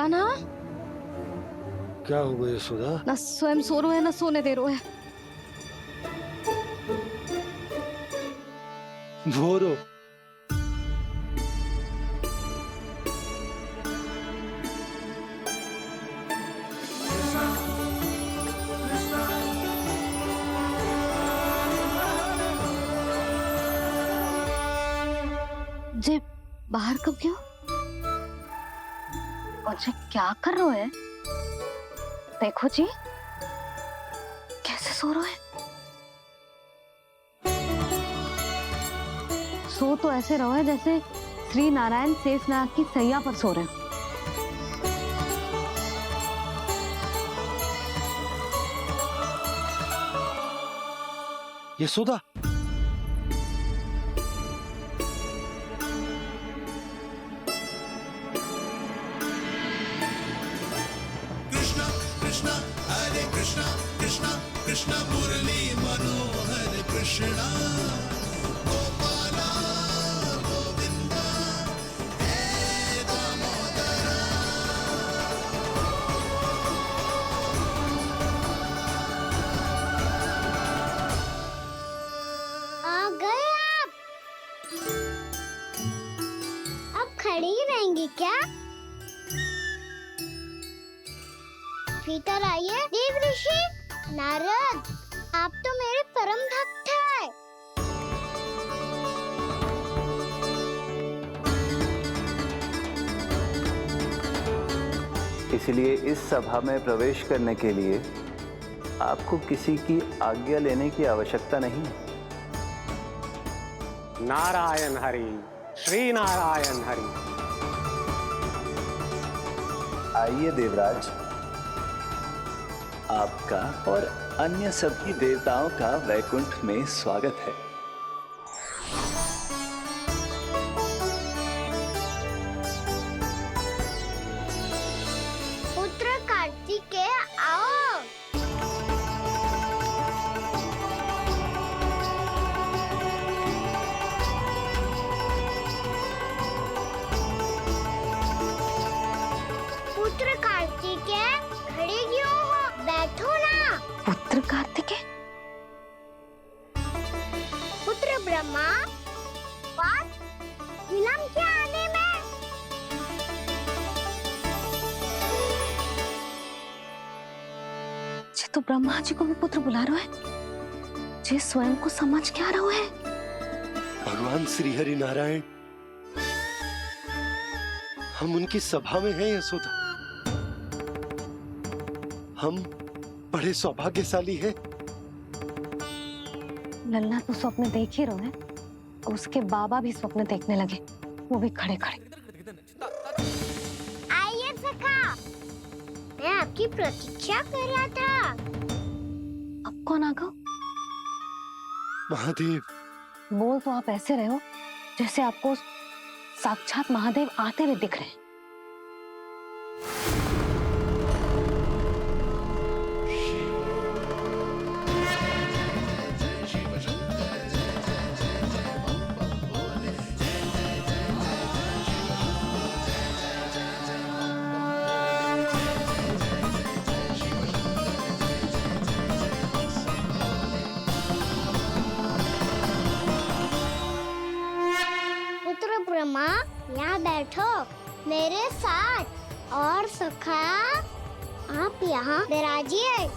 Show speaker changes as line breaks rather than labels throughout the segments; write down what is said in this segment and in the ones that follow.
ना
क्या हो गया यशोदा?
ना स्वयं सो रहे है ना सोने दे रहे है।
भोरो
जे बाहर कब क्यों और जे क्या कर रहे है? देखो जी कैसे सो रहे है। सो तो ऐसे रहो है जैसे श्री नारायण शेषनाग की सैया पर सो रहे हो।
यशोदा,
कृष्णा कृष्णा हरे कृष्णा कृष्णा कृष्णा मुरली मनोहर कृष्णा गोपाला गोविंदा हे दामोदरा।
आ गए आप। अब खड़ी ही रहेंगी क्या? भीतर आइए। देव ऋषि नारद, आप तो मेरे परम भक्त हैं।
इसलिए इस सभा में प्रवेश करने के लिए आपको किसी की आज्ञा लेने की आवश्यकता नहीं है।
नारायण हरि, श्री नारायण हरि।
आइए देवराज, आपका और अन्य सभी देवताओं का वैकुंठ में स्वागत है।
पुत्र कार्तिकेय आओ। पुत्र कार्तिकेय खड़े क्यों हो? बैठो ना।
पुत्र कार्तिकेय,
पुत्र ब्रह्मा, बात विलंब क्या आने में?
जे तो ब्रह्मा जी को भी पुत्र बुला रहे है। जे स्वयं को समझ क्या रहे है।
भगवान श्री हरि नारायण, हम उनकी सभा में हैं यशोदा। हम बड़े सौभाग्यशाली हैं।
लल्ला तो स्वप्न देख ही रहे हैं, उसके बाबा भी स्वप्न देखने लगे, वो भी खड़े खड़े।
आइए सखा, मैं आपकी प्रतीक्षा कर रहा था।
अब कौन आ गया?
महादेव,
बोल तो आप ऐसे रहे हो जैसे आपको साक्षात महादेव आते हुए दिख रहे हैं।
पुत्र ब्रह्मा, यहाँ बैठो मेरे साथ। और सखा, आप यहाँ विराजिए।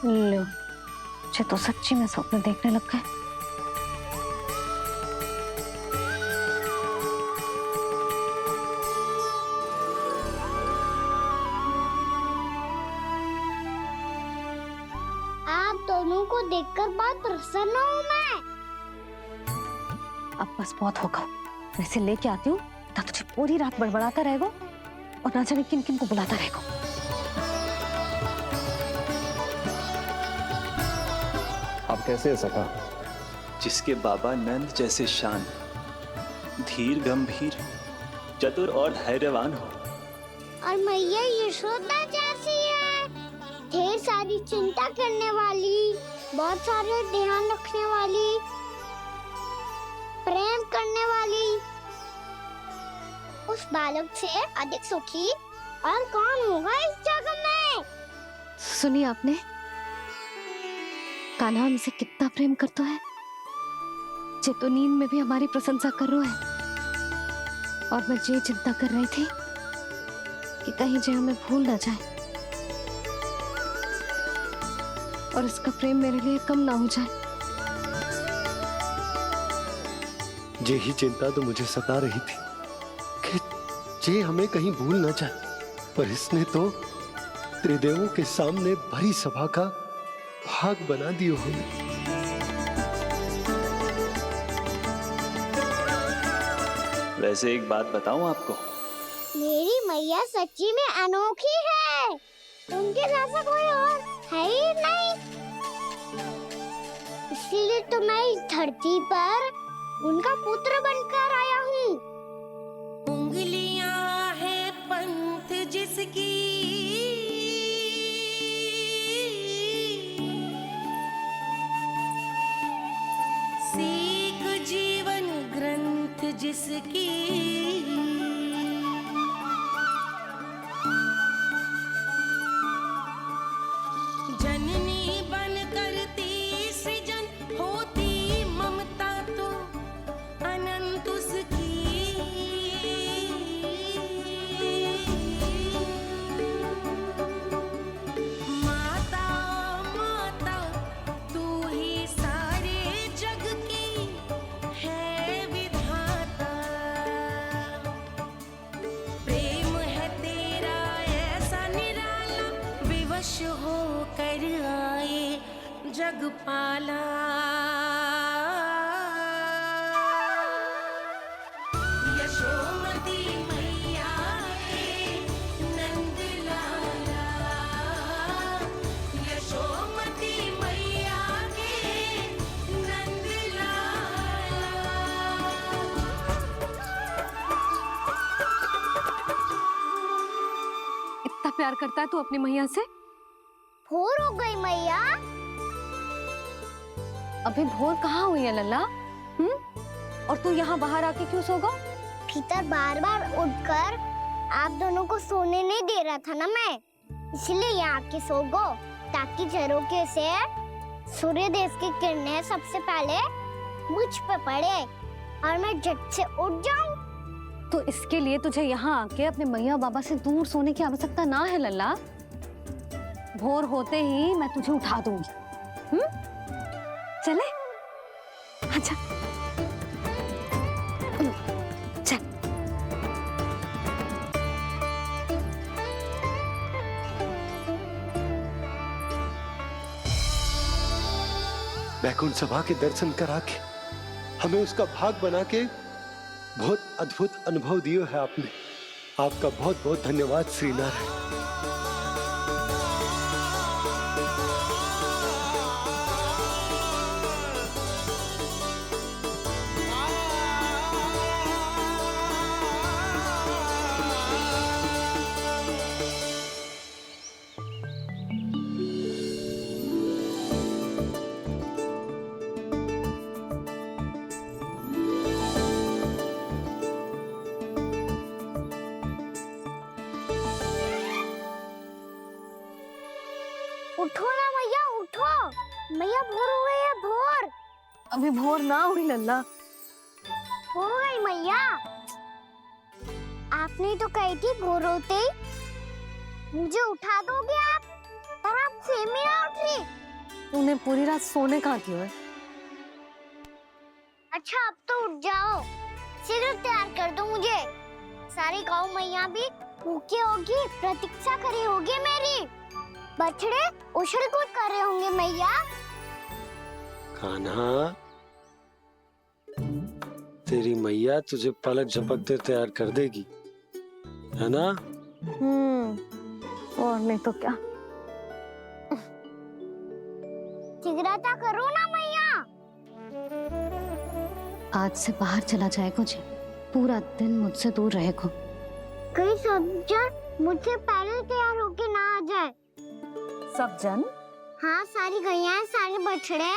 लो, मुझे तो सच्ची में स्वप्न देखने लग गए।
आप दोनों को देखकर बहुत प्रसन्न हूँ मैं।
अब बस बहुत होगा, वैसे लेके आती हूँ ना तुझे पूरी रात बड़बड़ाता रहेगा और ना जाने किन किन को बुलाता रहेगा।
आप कैसे है सखा? जिसके बाबा नंद जैसे शांत, धीर गंभीर चतुर और धैर्यवान हो।
और मैया यशोदा जैसी है, ढेर सारी चिंता करने वाली, बहुत सारे ध्यान रखने वाली, प्रेम करने वाली। उस बालक से अधिक सुखी और कौन होगा इस जगत में?
सुनिए आपने, कान्हा हमसे कितना प्रेम करता है, जे तो नींद में भी हमारी प्रशंसा कर रहा है। और मैं ये चिंता कर रही थी कि कहीं जे हमें भूल ना जाए और इसका प्रेम मेरे लिए कम ना हो जाए।
यही चिंता तो मुझे सता रही थी कि जे हमें कहीं भूल ना जाए, पर इसने तो त्रिदेवों के सामने भरी सभा का भाग बना दियो हमें।
वैसे एक बात बताऊं आपको,
मेरी मैया सच्ची में अनोखी है, उनके जैसा कोई और है ही नहीं। इसलिए तो मैं इस धरती पर उनका पुत्र बनकर आया हूँ।
उंगलियां है पंथ जिसकी, सीख जीवन ग्रंथ जिसकी, जननी बन करती सृजन होती ममता तो अनंत उसकी। माता माता तू ही सारे जग की है विधाता, प्रेम है तेरा ऐसा निराला, विवश हो कर आए जग पाला। यशोमती मैया के नंद लाला, यशोमती मैया के नंद लाला।
इतना प्यार करता है तू अपनी मैया से?
भोर हो गई मैया।
अभी भोर कहाँ हुई है लल्ला? और तू यहाँ बाहर आके क्यों सो गया?
भीतर बार बार उठकर आप दोनों को सोने नहीं दे रहा था ना मैं, इसलिए यहाँ आके सो गो, ताकि झरोखे से सूर्य देव की किरणें सबसे पहले मुझ पे पड़े और मैं झट से उठ जाऊं।
तो इसके लिए तुझे यहाँ आके अपने मैया बाबा से दूर सोने की आवश्यकता ना है लल्ला। भोर होते ही मैं तुझे उठा दूंगी। चले? अच्छा चल।
बैकुंठ सभा के दर्शन करा के हमें उसका भाग बना के बहुत अद्भुत अनुभव दियो है आपने। आपका बहुत बहुत धन्यवाद श्री नारायण।
उठो ना मैया, उठो। मैया भोर हो गई है, भोर।
अभी भोर ना हुई लल्ला।
हो गई मैया। आपने तो कही थी भोर होते ही मुझे उठा दोगे आप, पर आप फिर भी ना उठ रही।
तूने पूरी रात सोने कहाँ दियो है?
अच्छा अब तो उठ जाओ, शीघ्र तैयार कर दो मुझे। सारी गाँव मैया भी भूखी होगी, प्रतीक्षा करी होगी मेरी। बछड़े उछल कूद कर रहे होंगे मैया।
कान्हा, तेरी मैया तुझे पलक झपकते तैयार कर देगी, है ना?
और नहीं तो क्या।
शीघ्रता करो ना मैया।
आज से बाहर चला जाएगा जी, पूरा दिन मुझसे दूर रहेगा।
कहीं सब्जर मुझसे पहले तैयार होके ना आ जाए।
सब जन?
हाँ, सारी गैया, सारे बछड़े,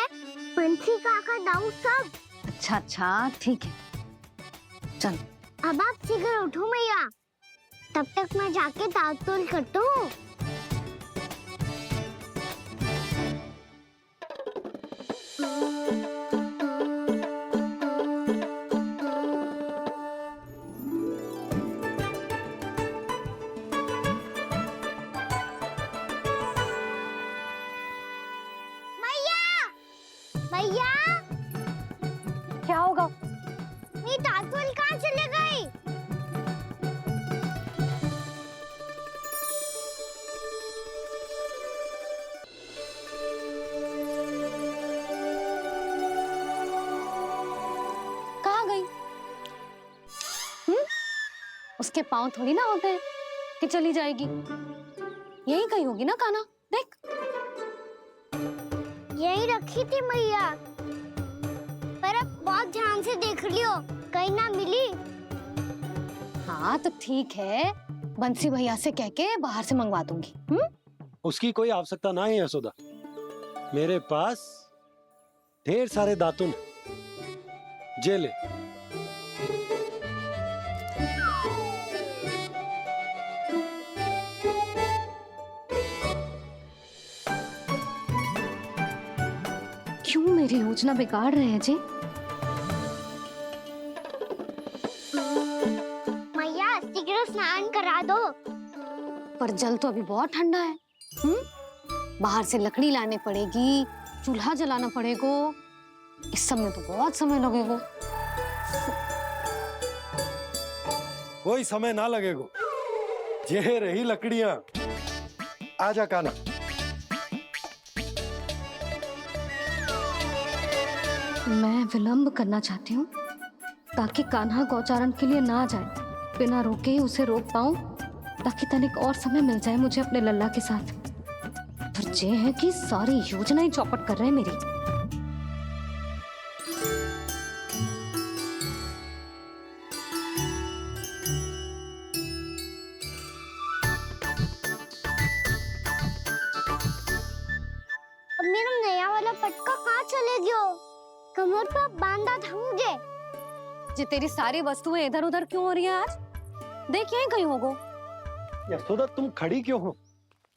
पंछी, काका, दाऊ सब।
अच्छा अच्छा ठीक है, चल।
अब आप शीघ्र उठो मैया, तब तक मैं जाके ताल-तोल करता हूँ। मैया, मैया,
क्या होगा?
मेरी ताल-तोल कहाँ चले गई?
कहाँ गई? उसके पाँव थोड़ी ना होते हैं कि चली जाएगी। यही कहीं होगी ना कान्हा, देख।
यही रखी थी मैया, पर अब बहुत ध्यान से देख लियो, कहीं ना मिली।
हाँ तो ठीक है, बंसी भैया से कह के बाहर से मंगवा दूंगी।
उसकी कोई आवश्यकता ना है यशोदा, मेरे पास ढेर सारे दातुन जे ले।
क्यों मेरी योजना बिगाड़ रहे हैं जी?
मैया शीघ्र स्नान करा दो।
पर जल तो अभी बहुत ठंडा है। बाहर से लकड़ी लानी पड़ेगी, चूल्हा जलाना पड़ेगा, इस सब में तो बहुत समय लगेगा।
कोई समय ना लगेगा, ये रही लकड़ियां। आजा कान्हा।
मैं विलंब करना चाहती हूँ ताकि कान्हा गौचारण के लिए ना जाए, बिना रोके ही उसे रोक पाऊं, ताकि तनिक और समय मिल जाए मुझे अपने लल्ला के साथ। पर ये है कि सारी योजना ही चौपट कर रहे हैं मेरी।
अब मेरा नया वाला पटका कहाँ चले गयो? कमर पर बांधा था मुझे।
ये तेरी सारी वस्तुएं इधर उधर क्यों हो रही हैं आज? देख यहीं कहीं होगो।
यशोदा तुम खड़ी क्यों हो?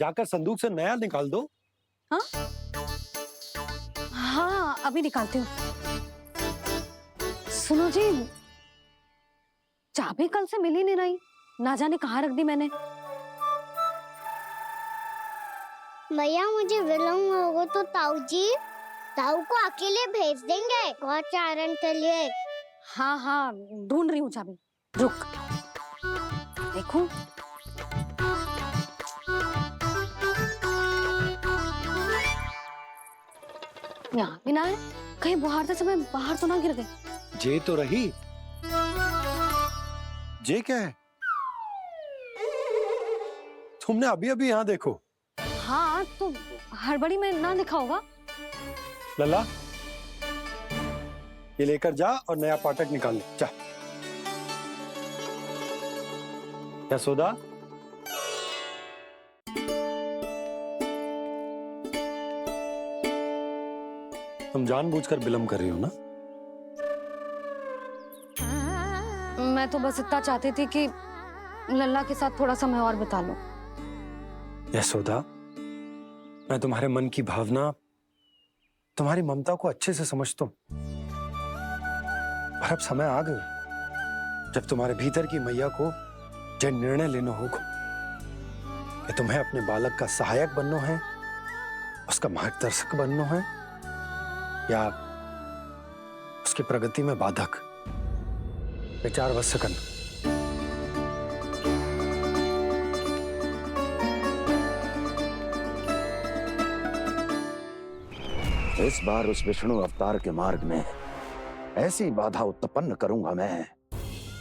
जाकर संदूक से नया निकाल दो।
हाँ हाँ अभी निकालती हूँ। सुनो जी, चाबी कल से मिल ही नहीं रही, ना जाने कहाँ रख दी मैंने।
मैया मुझे विलम्ब होगा तो ताऊ को अकेले भेज देंगे गौचारण के लिए।
हाँ हाँ ढूंढ रही हूँ चाबी, रुक। देखो यहाँ भी ना है, कहीं बुहारते समय बाहर तो ना गिर गए।
जे तो रही। जे क्या है? तुमने अभी अभी यहाँ देखो।
हाँ तो हड़बड़ी में ना लिखा होगा।
लल्ला ये लेकर जा और नया पाठक निकाल ले जा। यशोदा तुम जानबूझकर विलंब कर रही हो ना?
मैं तो बस इतना चाहती थी कि लल्ला के साथ थोड़ा समय और बिता लूं।
यशोदा मैं तुम्हारे मन की भावना, तुम्हारी ममता को अच्छे से समझता हूं, पर अब समय आ गया जब तुम्हारे भीतर की मैया को यह निर्णय लेना होगा कि तुम्हें अपने बालक का सहायक बनना है, उसका मार्गदर्शक बनना है, या उसकी प्रगति में बाधक। विचार अवश्य करना।
इस बार उस विष्णु अवतार के मार्ग में ऐसी बाधा उत्पन्न करूंगा मैं,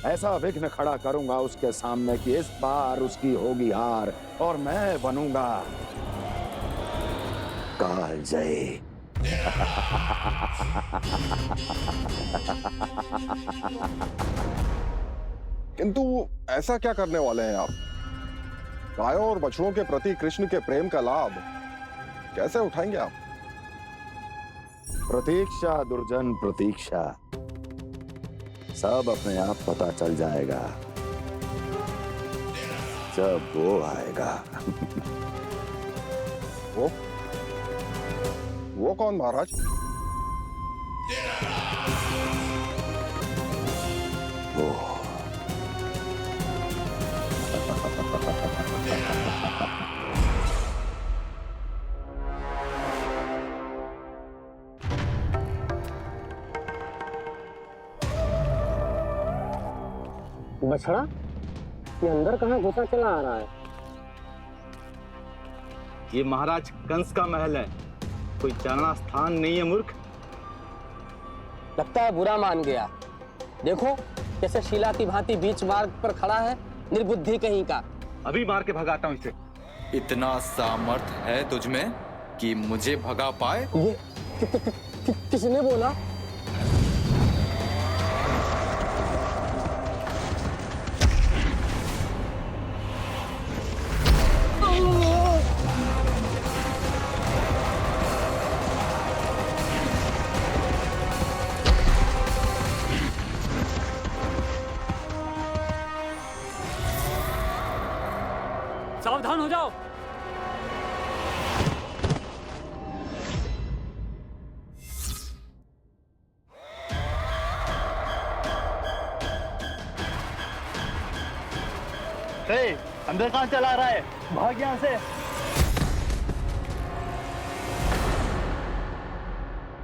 ऐसा विघ्न खड़ा करूंगा उसके सामने कि इस बार उसकी होगी हार और मैं बनूंगा कालजयी।
किंतु ऐसा क्या करने वाले हैं आप? गायों और बछड़ों के प्रति कृष्ण के प्रेम का लाभ कैसे उठाएंगे आप?
प्रतीक्षा दुर्जन प्रतीक्षा, सब अपने आप पता चल जाएगा जब वो आएगा।
वो कौन महाराज?
वो
बछड़ा, ये अंदर कहाँ घुसा चला आ रहा है?
ये महाराज कंस का महल है, कोई जाना स्थान नहीं है मूर्ख।
लगता है बुरा मान गया। देखो कैसे शीला की भांति बीच मार्ग पर खड़ा है, निर्बुद्धि कहीं का।
अभी मार के भगाता हूँ इसे।
इतना सामर्थ है तुझमें कि मुझे भगा पाए?
ये किसने बोला?
सावधान हो जाओ।
अंदर कहाँ चला रहा है? भाग यहाँ से।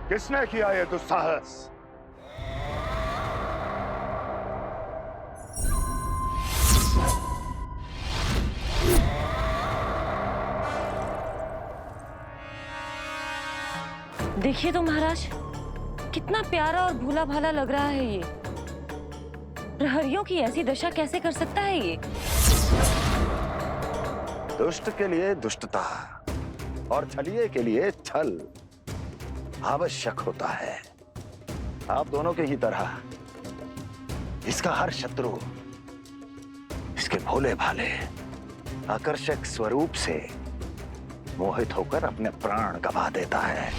किसने किया ये दुस्साहस?
देखिए तो महाराज, कितना प्यारा और भोला भाला लग रहा है ये। प्रहरियों की ऐसी दशा कैसे कर सकता है ये?
दुष्ट के लिए दुष्टता और छलिए के लिए छल आवश्यक होता है। आप दोनों के ही तरह इसका हर शत्रु इसके भोले भाले आकर्षक स्वरूप से मोहित होकर अपने प्राण गंवा देता है।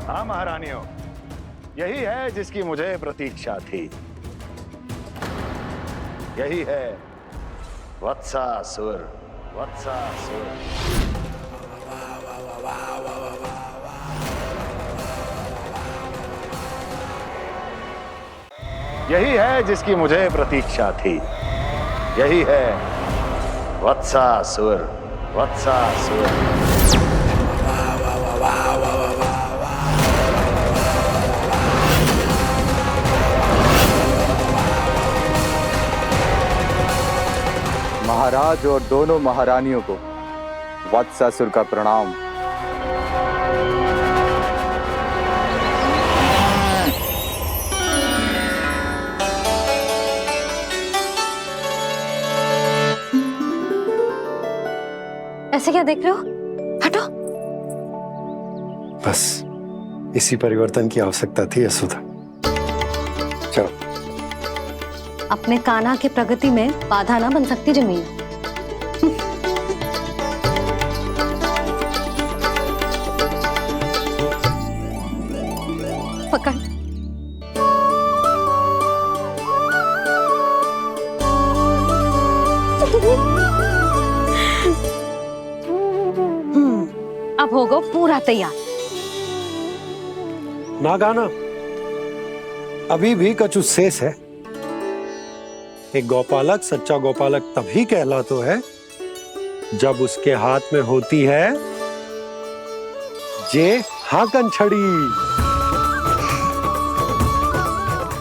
हाँ महारानियों, यही है जिसकी मुझे प्रतीक्षा थी। यही है वत्सासुर। वत्सासुर यही है जिसकी मुझे प्रतीक्षा थी। यही है वत्सासुर। वत्सासुर
महाराज और दोनों महारानियों को वत्सासुर का प्रणाम।
ऐसे क्या देख रहे हो? हटो।
बस इसी परिवर्तन की आवश्यकता थी यशोदा। चलो।
अपने कान्हा के प्रगति में बाधा ना बन सकती जमीन। पकड़। अब होगा पूरा तैयार।
ना गाना, अभी भी कछु शेष है। एक गौपालक सच्चा गौपालक तभी कहलाता है जब उसके हाथ में होती है जे हाकन छड़ी।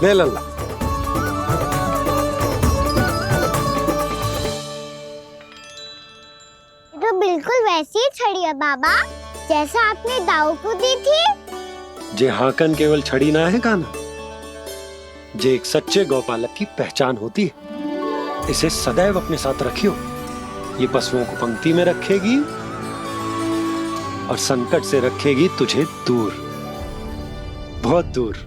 ले लल्ला।
तो बिल्कुल वैसी ही छड़ी है बाबा, जैसा आपने दाऊ को दी थी।
जे हाकन केवल छड़ी ना है कान्हा, जे एक सच्चे गौपालक की पहचान होती है। इसे सदैव अपने साथ रखियो। ये पशुओं को पंक्ति में रखेगी और संकट से रखेगी तुझे दूर, बहुत दूर।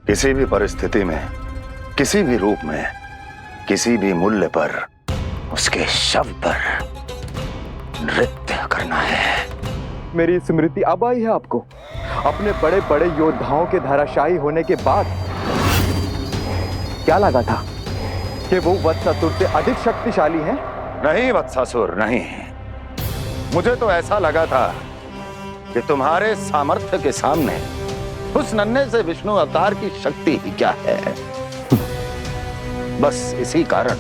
किसी भी परिस्थिति में, किसी भी रूप में, किसी भी मूल्य पर उसके शव पर नृत्य करना है।
मेरी स्मृति अब आई है आपको? अपने बड़े बड़े योद्धाओं के धराशायी होने के बाद क्या लगा था कि वो वत्सासुर से अधिक शक्तिशाली हैं?
नहीं वत्सासुर, नहीं। मुझे तो ऐसा लगा था कि तुम्हारे सामर्थ्य के सामने उस नन्हे से विष्णु अवतार की शक्ति ही क्या है। बस इसी कारण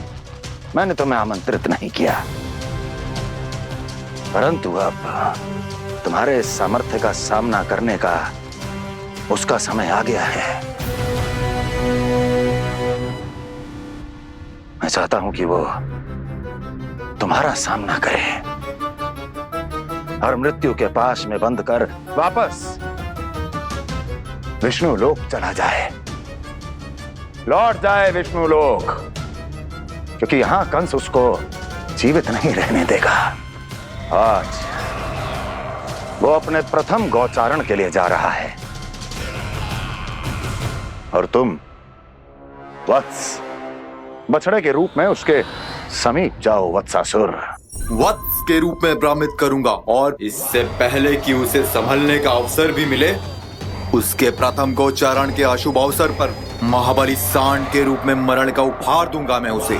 मैंने तुम्हें आमंत्रित नहीं किया। परंतु अब तुम्हारे सामर्थ्य का सामना करने का उसका समय आ गया है। मैं चाहता हूं कि वो तुम्हारा सामना करे और मृत्यु के पास में बंद कर वापस विष्णु लोक चला जाए, लौट जाए विष्णु लोक, क्योंकि यहां कंस उसको जीवित नहीं रहने देगा। आज वो अपने प्रथम गौचारण के लिए जा रहा है और तुम वत्स, बछड़े के रूप में उसके समीप जाओ वत्सासुर।
वत्स के रूप में भ्रमित करूंगा और इससे पहले कि उसे संभलने का अवसर भी मिले, उसके प्रथम गोचारण के अशुभ अवसर पर महाबली सांड के रूप में मरण का उपहार दूंगा मैं उसे।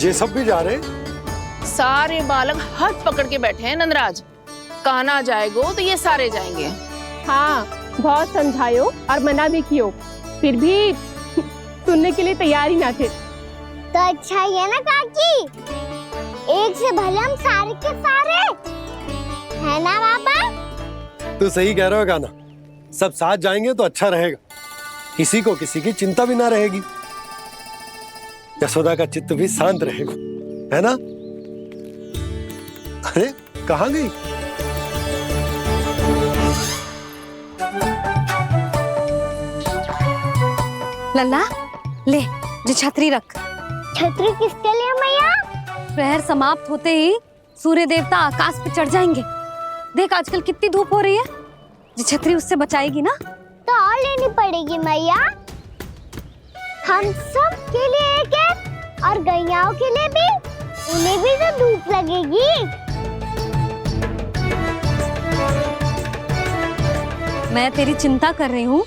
ये सब भी जा रहे?
सारे बालक हाथ पकड़ के बैठे हैं नंदराज। कान्हा जाएगो तो ये सारे जाएंगे।
हाँ, बहुत समझायो और मना भी कियो, फिर भी सुनने के लिए तैयार ही ना थे।
तो अच्छा ही है ना काकी, एक से भले हम सारे के सारे, है ना बाबा?
तू सही कह रहा हो गाना, सब साथ जाएंगे तो अच्छा रहेगा, किसी को किसी की चिंता भी ना रहेगी, यशोदा का चित्त भी शांत रहेगा, है ना? अरे कहाँ गई?
लल्ला ले, जो छतरी रख।
छतरी किसके लिए मैया?
प्रहर समाप्त होते ही सूर्य देवता आकाश पे चढ़ जाएंगे। देख आजकल कितनी धूप हो रही है, जो छतरी उससे बचाएगी ना।
तो और लेनी पड़ेगी मैया, हम सब के लिए एक एक और गैयाओं के लिए भी, उन्हें भी तो धूप लगेगी।
मैं तेरी चिंता कर रही हूँ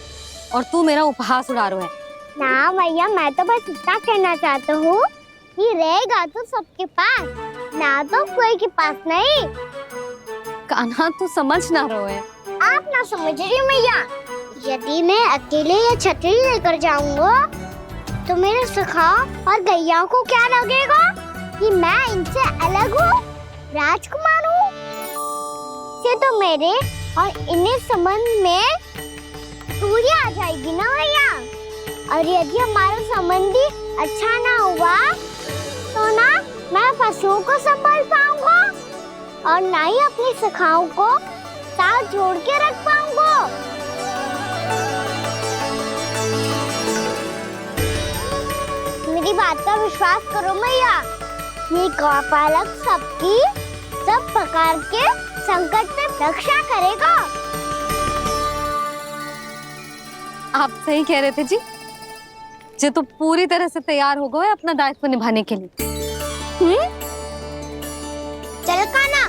और तू मेरा उपहास उड़ा रहा है।
ना भैया, मैं तो बस इतना कहना चाहता हूँ कि रहेगा तो सबके पास, ना तो कोई के पास नहीं।
कान्हा तू समझ ना रहो है।
आप ना समझ रही मैया, यदि मैं अकेले ये छतरी लेकर जाऊंगा तो मेरे सखा और गैया को क्या लगेगा कि मैं इनसे अलग हूँ, राजकुमार हूँ। से तो मेरे और इन्हें संबंध में दूरी आ जाएगी ना भैया। और यदि हमारा संबंधी अच्छा ना हुआ तो ना मैं पशुओं को संभाल पाऊंगा और ना ही अपनी सखाओं को साथ जोड़ के रख पाऊंगा। मेरी बात का विश्वास करो मैया, ये गौपालक सबकी सब प्रकार के संकट से रक्षा करेगा।
आप सही कह रहे थे जी, जो तो पूरी तरह से तैयार हो गए अपना दायित्व निभाने के लिए।
चल कान्हा।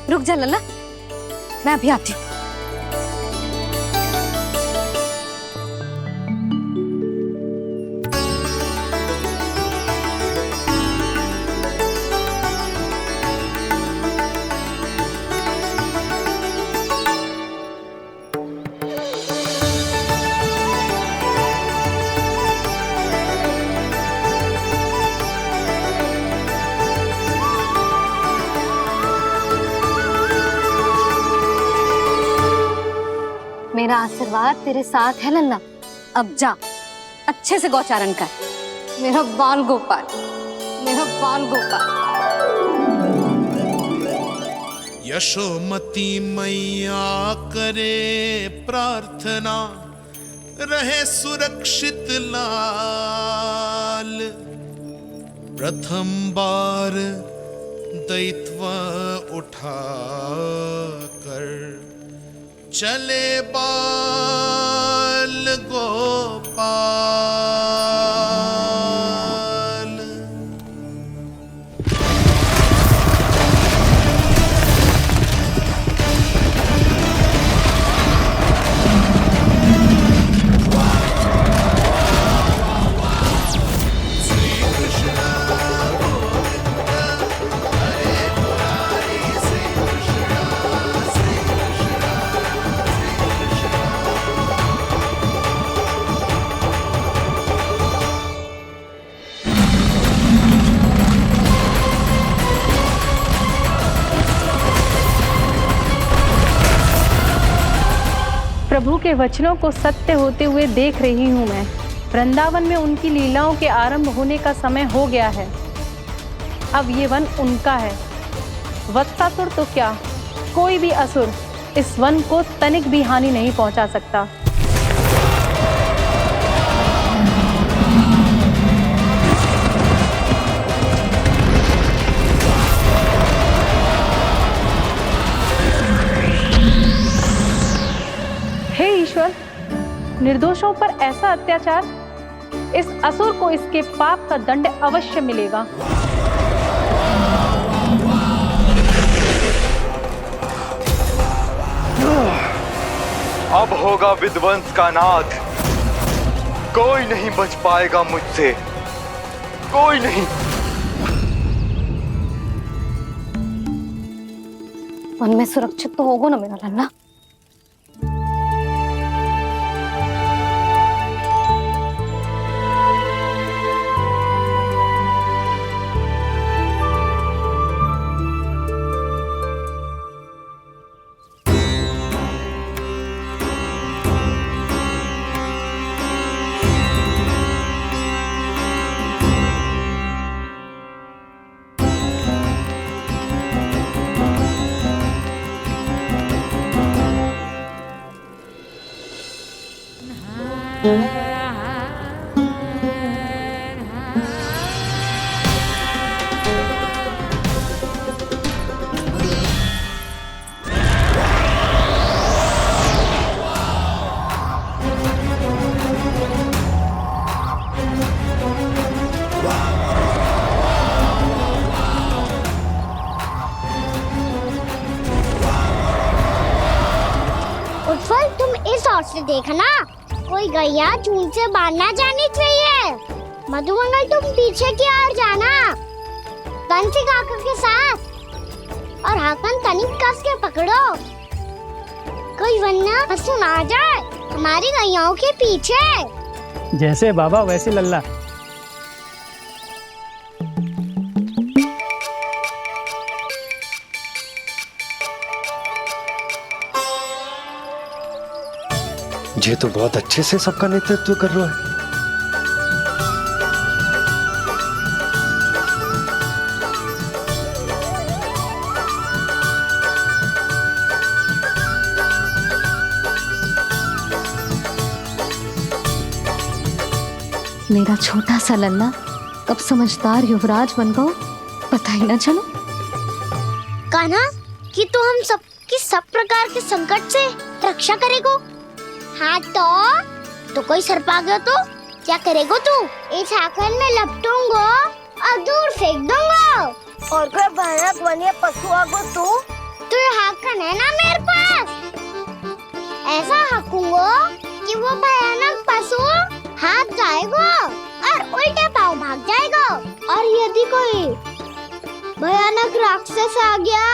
रुक जा लल्ला, मैं अभी आती हूँ। मेरा आशीर्वाद तेरे साथ है लल्ला। अब जा, अच्छे से गौचारण कर। मेरा बाल गोपाल, मेरा बाल गोपाल।
यशोमती मैया करे प्रार्थना, रहे सुरक्षित लाल। प्रथम बार दैत्व उठा कर चले बाल गोपाल।
प्रभु के वचनों को सत्य होते हुए देख रही हूँ मैं। वृंदावन में उनकी लीलाओं के आरंभ होने का समय हो गया है। अब ये वन उनका है। वत्सासुर तो क्या, कोई भी असुर इस वन को तनिक भी हानि नहीं पहुंचा सकता। हे ईश्वर, निर्दोषों पर ऐसा अत्याचार, इस असुर को इसके पाप का दंड अवश्य मिलेगा।
अब होगा विध्वंस का नाद। कोई नहीं बच पाएगा मुझसे, कोई नहीं।
वन में सुरक्षित तो होगा ना मेरा लल्ला?
उत्पल, तुम इस ओर से देखना, कोई गैया चून से बाहर ना जानी चाहिए। मधुमंगल, तुम पीछे की ओर जाना, कंसी काका के साथ, और हाकन तनिक कस के पकड़ो, कोई वरना पशु ना जाए हमारी गैयाओं के पीछे।
जैसे बाबा वैसे लल्ला।
ये तो बहुत अच्छे से सबका नेतृत्व कर रहा है।
मेरा छोटा सा लल्ला कब समझदार युवराज बन गो, पता ही ना चलो।
कान्हा, कि तू हम सब की सब प्रकार के संकट से रक्षा करेगो। हाँ तो कोई सर्प आ गया तो क्या करेगो तू? इस हाकन में लपटूंगा और दूर फेंक दूंगा। और कोई भयानक वन्य पशु आगो तो ये हाकन है ना मेरे पास, ऐसा हाकूंगा कि वो भयानक पशु हाथ जाएगा और उल्टे पांव भाग जाएगा। और यदि कोई भयानक राक्षस आ गया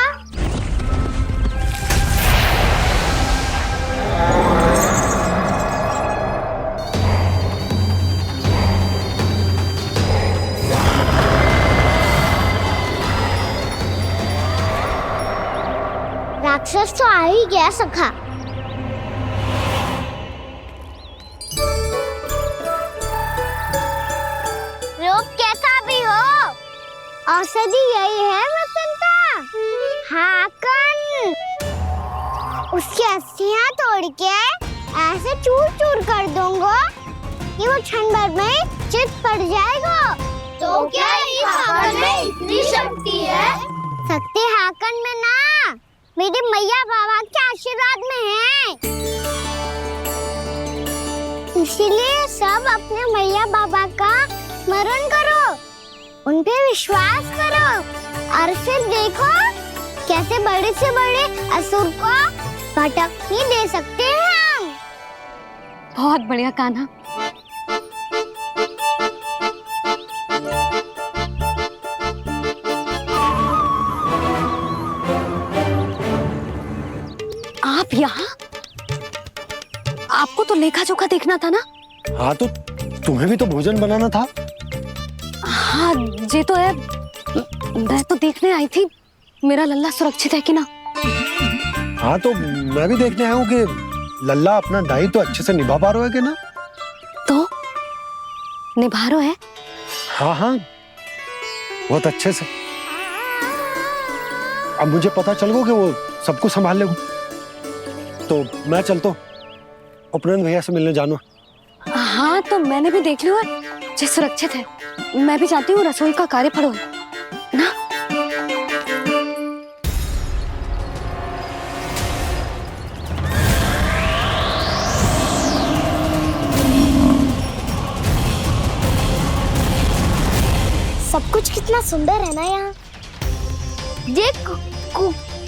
राक्षस तो आ ही गया सखा। रोग कैसा भी हो, औषधि यही है वसंता। हाकन उसकी अस्थियां तोड़ के ऐसे चूर चूर कर दूंगा कि वो क्षण भर में चित पड़ जाएगा। तो क्या इस हाकन में इतनी शक्ति है? शक्ति हाकन में ना, मेरे मैया बाबा के आशीर्वाद में है। इसीलिए सब अपने मैया बाबा का स्मरण करो, उन पे विश्वास करो और फिर देखो कैसे बड़े से बड़े असुर को भटक ही दे सकते हैं हम।
बहुत बढ़िया कान्हा। आप यहाँ? आपको तो लेखा जोखा देखना था ना?
हाँ तो तुम्हें भी तो भोजन बनाना था।
हाँ ये तो है, मैं तो देखने आई थी मेरा लल्ला सुरक्षित है कि ना।
हाँ तो मैं भी देखने आया हूँ कि लल्ला अपना दायित्व तो अच्छे से निभा पा रहा है कि ना।
तो निभा रहा है?
हाँ हाँ बहुत अच्छे से। अब मुझे पता चल गया कि वो सब कुछ संभाल लेगा। तो मैं चलता हूँ, उपनंद भैया से मिलने जाना।
हाँ तो मैंने भी देख लिया जो सुरक्षित है। मैं भी चाहती हूँ रसोई का कार्य पड़ो ना।
सब कुछ कितना सुंदर है ना यहाँ। देख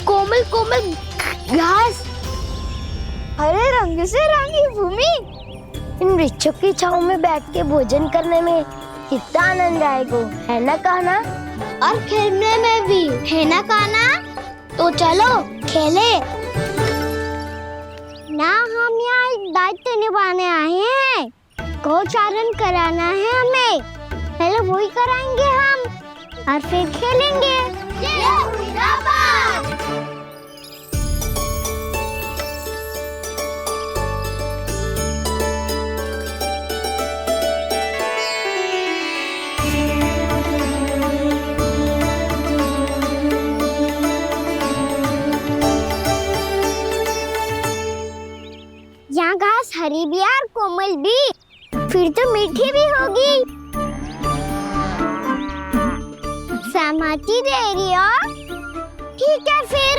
कोमल कोमल घास, हरे रंग से रंगी भूमि। इन वृक्षों की छांव में बैठ के भोजन करने में कितना आनंद आएगा, है ना कान्हा? और खेलने में भी, है ना कान्हा? तो चलो खेले ना। हम यहाँ एक दायित्व निभाने आए हैं, गोचारण कराना है हमें। पहले वही कराएंगे हम और फिर खेलेंगे। यहाँ घास हरी भी और कोमल भी, फिर तो मीठी भी होगी। सहमति दे रही हो? ठीक है फिर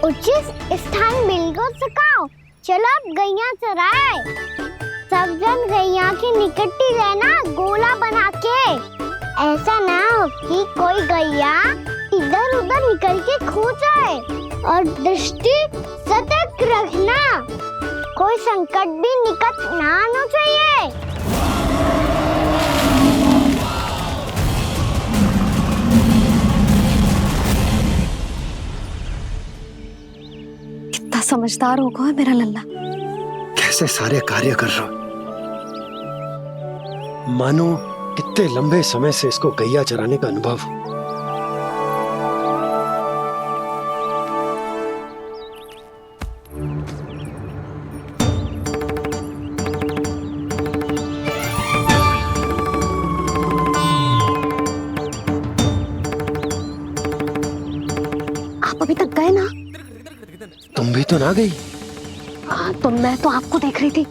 उचित स्थान बिल्कुल सुखाओ। चलो अब गैया चराए। सब जन गैया के निकट ही रहना, गोला बना के। ऐसा ना हो कि कोई गैया इधर उधर निकल के खो जाए। और दृष्टि सतर्क रखना, कोई संकट भी निकट ना आना चाहिए।
कितना समझदार होगा है मेरा लल्ला।
कैसे सारे कार्य कर रहा, मानो कितने लंबे समय से इसको गैया चराने का अनुभव हो।
आप अभी तक गए ना?
तुम भी तो ना गई।
तो मैं तो आपको देख रही थी,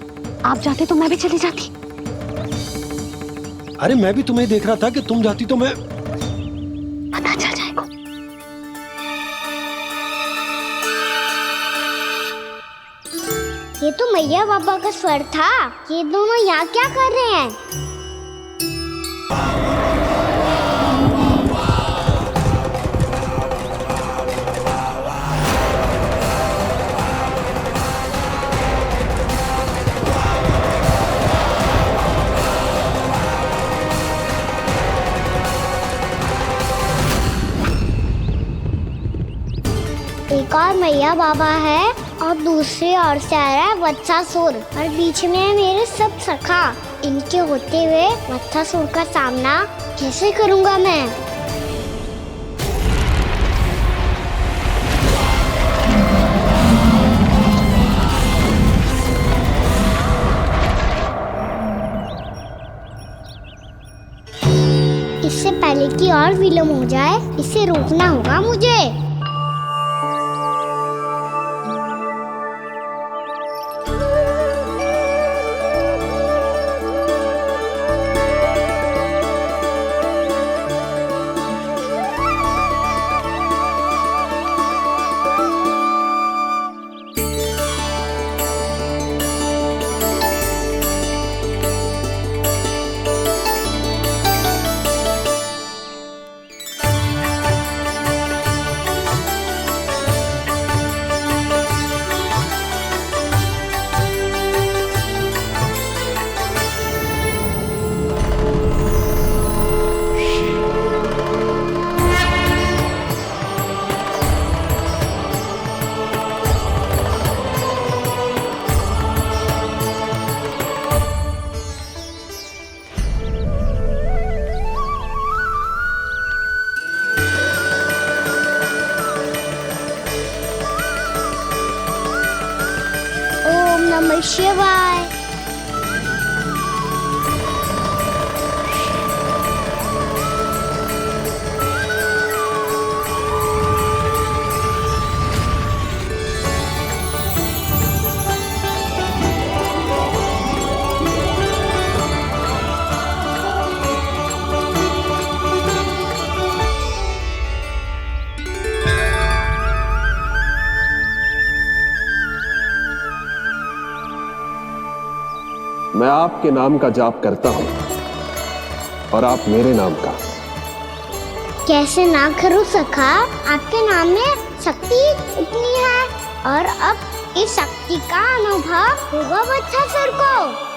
आप जाते तो मैं भी चली जाती।
अरे मैं भी तुम्हें देख रहा था कि तुम जाती तो मैं।
पता चल जाएगा।
ये तो मैया बाबा का स्वर था। ये दोनों यहाँ क्या कर रहे हैं? एक और मैया बाबा है और दूसरी ओर से आ रहा है वत्सासुर और बीच में है मेरे सब सखा। इनके होते हुए वत्सासुर का सामना कैसे करूंगा मैं? इससे पहले कि और विलम्ब हो जाए, इसे रोकना होगा मुझे। नमः शिवाय।
मैं आपके नाम का जाप करता हूं और आप मेरे नाम का।
कैसे ना करूं सखा, आपके नाम में शक्ति इतनी है और अब इस शक्ति का अनुभव होगा वत्सासुर को।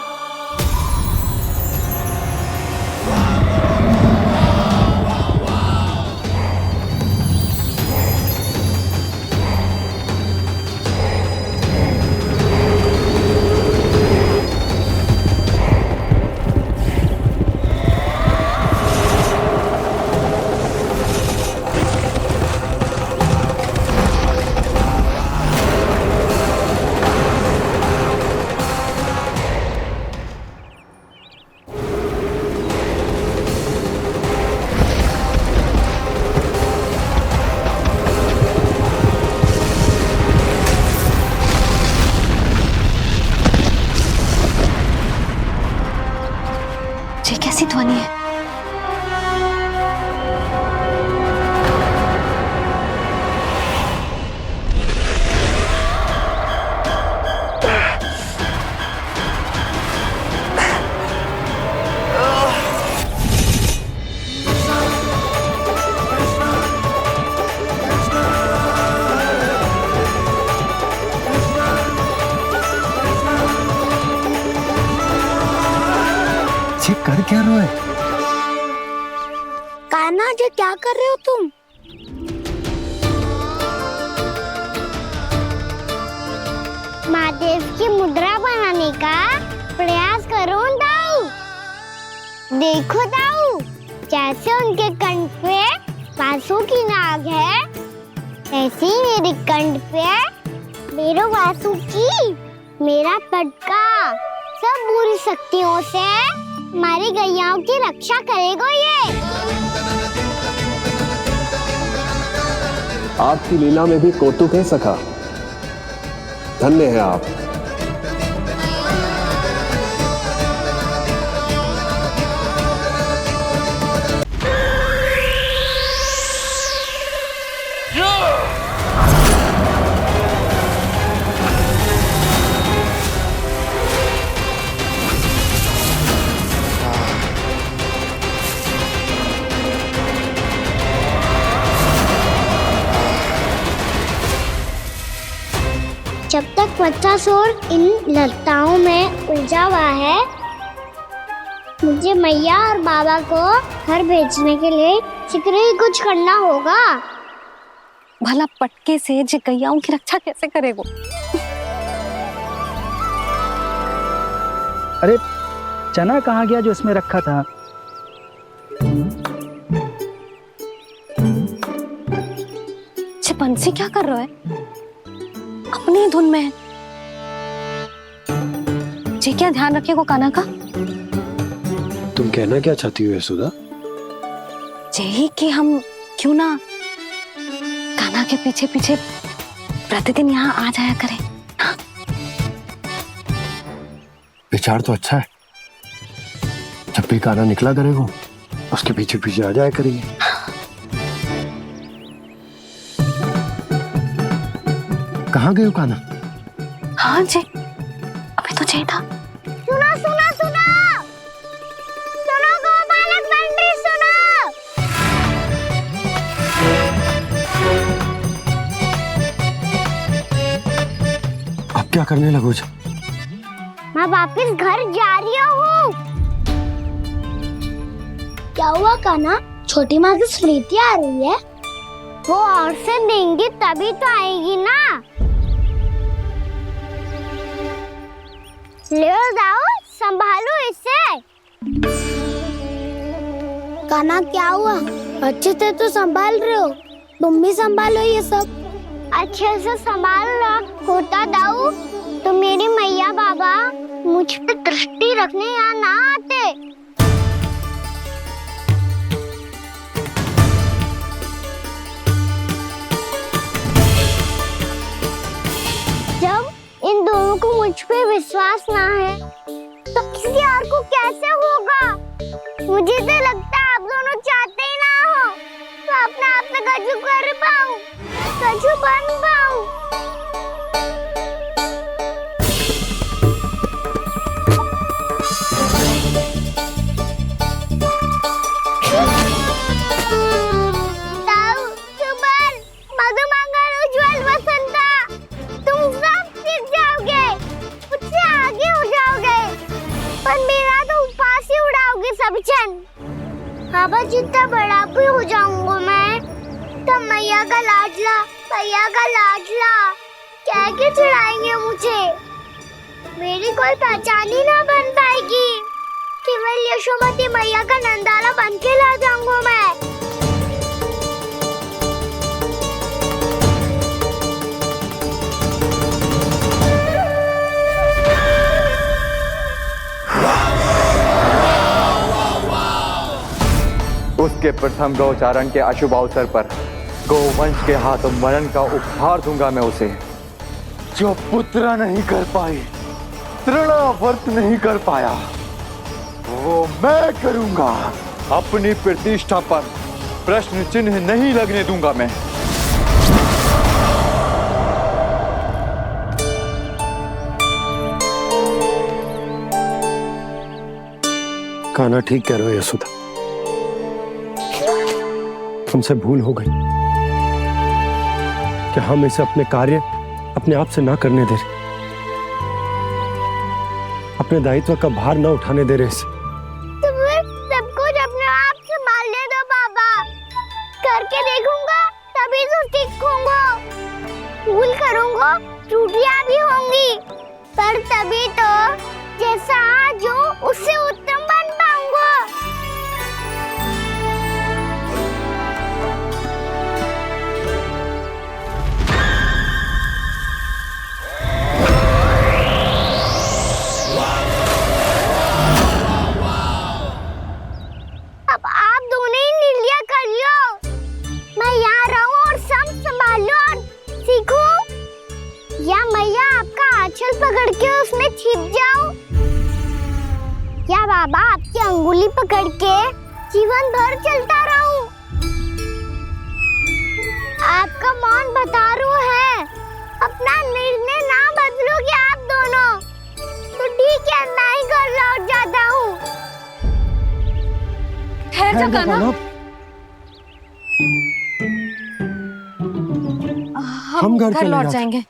ये कैसी ध्वनि है?
ये कर क्या रहे हो?
कान्हा जी क्या कर रहे हो तुम? महादेव की मुद्रा बनाने का प्रयास करो दाऊ। देखो दाऊ, जैसे उनके कंठ पे वासु की नाग है, ऐसे ही मेरे कंठ पे मेरो वासु की मेरा पटका सब बुरी शक्तियों से हमारी गैयाओं की रक्षा करेगा ये।
आपकी लीला में भी कौतुक है सखा, धन्य है आप।
जब तक वत्सासुर इन लताओं में उलझा हुआ है, मुझे मैया और बाबा को घर भेजने के लिए शीघ्र ही कुछ करना होगा।
भला पटके से जे गैयाओं की रक्षा कैसे करेगो?
अरे चना कहाँ गया जो इसमें रखा था?
बंसी क्या कर रहा है? अपनी धुन में है। जी क्या ध्यान रखिएगा कान्हा का।
तुम कहना क्या चाहती हो यशोदा?
यही कि हम क्यों ना कान्हा के पीछे पीछे प्रतिदिन यहाँ आ जाया करें। हाँ?
विचार तो अच्छा है। जब भी कान्हा निकला करेगा उसके पीछे पीछे आ जाया करेंगे। कहाँ गए हो कान्हा?
हाँ जी, अभी तो चाहिए था।
सुनो सुनो सुनो सुनो गोपालक बंटी सुनो।
अब क्या करने लगो?
मैं वापस घर जा रही हूँ। क्या हुआ कान्हा? छोटी माँ की स्मृति आ रही है। वो और से देंगी तभी तो आएगी ना। ले जाओ, संभालो इसे। कान्हा क्या हुआ? अच्छे से तो संभाल रहे हो, तुम भी संभालो ये सब। अच्छे से संभालना होता दाऊ, तो मेरे मैया बाबा मुझ पे दृष्टि रखने यहाँ ना आते। जब इन दोनों को मुझ पे विश्वास ना है तो किसी और को कैसे होगा? मुझे तो लगता है आप दोनों चाहते ही ना हो तो अपने आप से गजू कर पाऊं, गजू बन पाऊं। ताऊ, सुबल, मधुमंगल, उज्जवल, वसंता, तुम सब सीख जाओगे, मुझसे आगे हो जाओगे, पर मेरा तो उपवास ही उड़ाओगे सब जन। बाबा जितना बड़ा भी हो जाऊंगा मैं, तो मैया का लाडला, भैया का लाडला क्या क्या चढ़ाएंगे मुझे। मेरी कोई पहचान ही ना बन पाएगी, केवल यशोमती मैया का नंदाला बन के ला जाऊंगा मैं।
उसके प्रथम गौचारण के अशुभ अवसर पर गोवंश के हाथों मरण का उपहार दूंगा मैं उसे। जो पुत्र नहीं कर पाई, तृणावर्त नहीं कर पाया, वो मैं करूंगा। अपनी प्रतिष्ठा पर प्रश्न चिन्ह नहीं लगने दूंगा मैं।
कान्हा ठीक कह रहे हो यशोदा, हमसे भूल हो गई कि हम इसे अपने कार्य अपने आप से ना करने दे रहे, अपने दायित्व का भार ना उठाने दे रहे इसे।
तो फिर सब कुछ अपने आप संभालने दो बाबा, करके देखूंगा तभी तो सीखूंगा। भूल करूंगा, त्रुटियां भी होंगी, पर तभी तो जैसा आज हूँ उससे उत्तम बन पाऊंगा। अब आप दोनों ही निर्णय कर लो, मैं यहाँ रहूं और सब संभालूं और सीखूं, या मैया आपका आंचल पकड़ के उसमें छिप जाऊं, या बाबा आपकी अंगुली पकड़ के जीवन भर चलता रहूं। आपका मौन बतारू है, अपना निर्णय ना बदलोगे आप दोनों तो ठीक है, मैं ही घर लौट जाता हूँ।
ठहर जा कान्हा, हम घर लौट जाएंगे,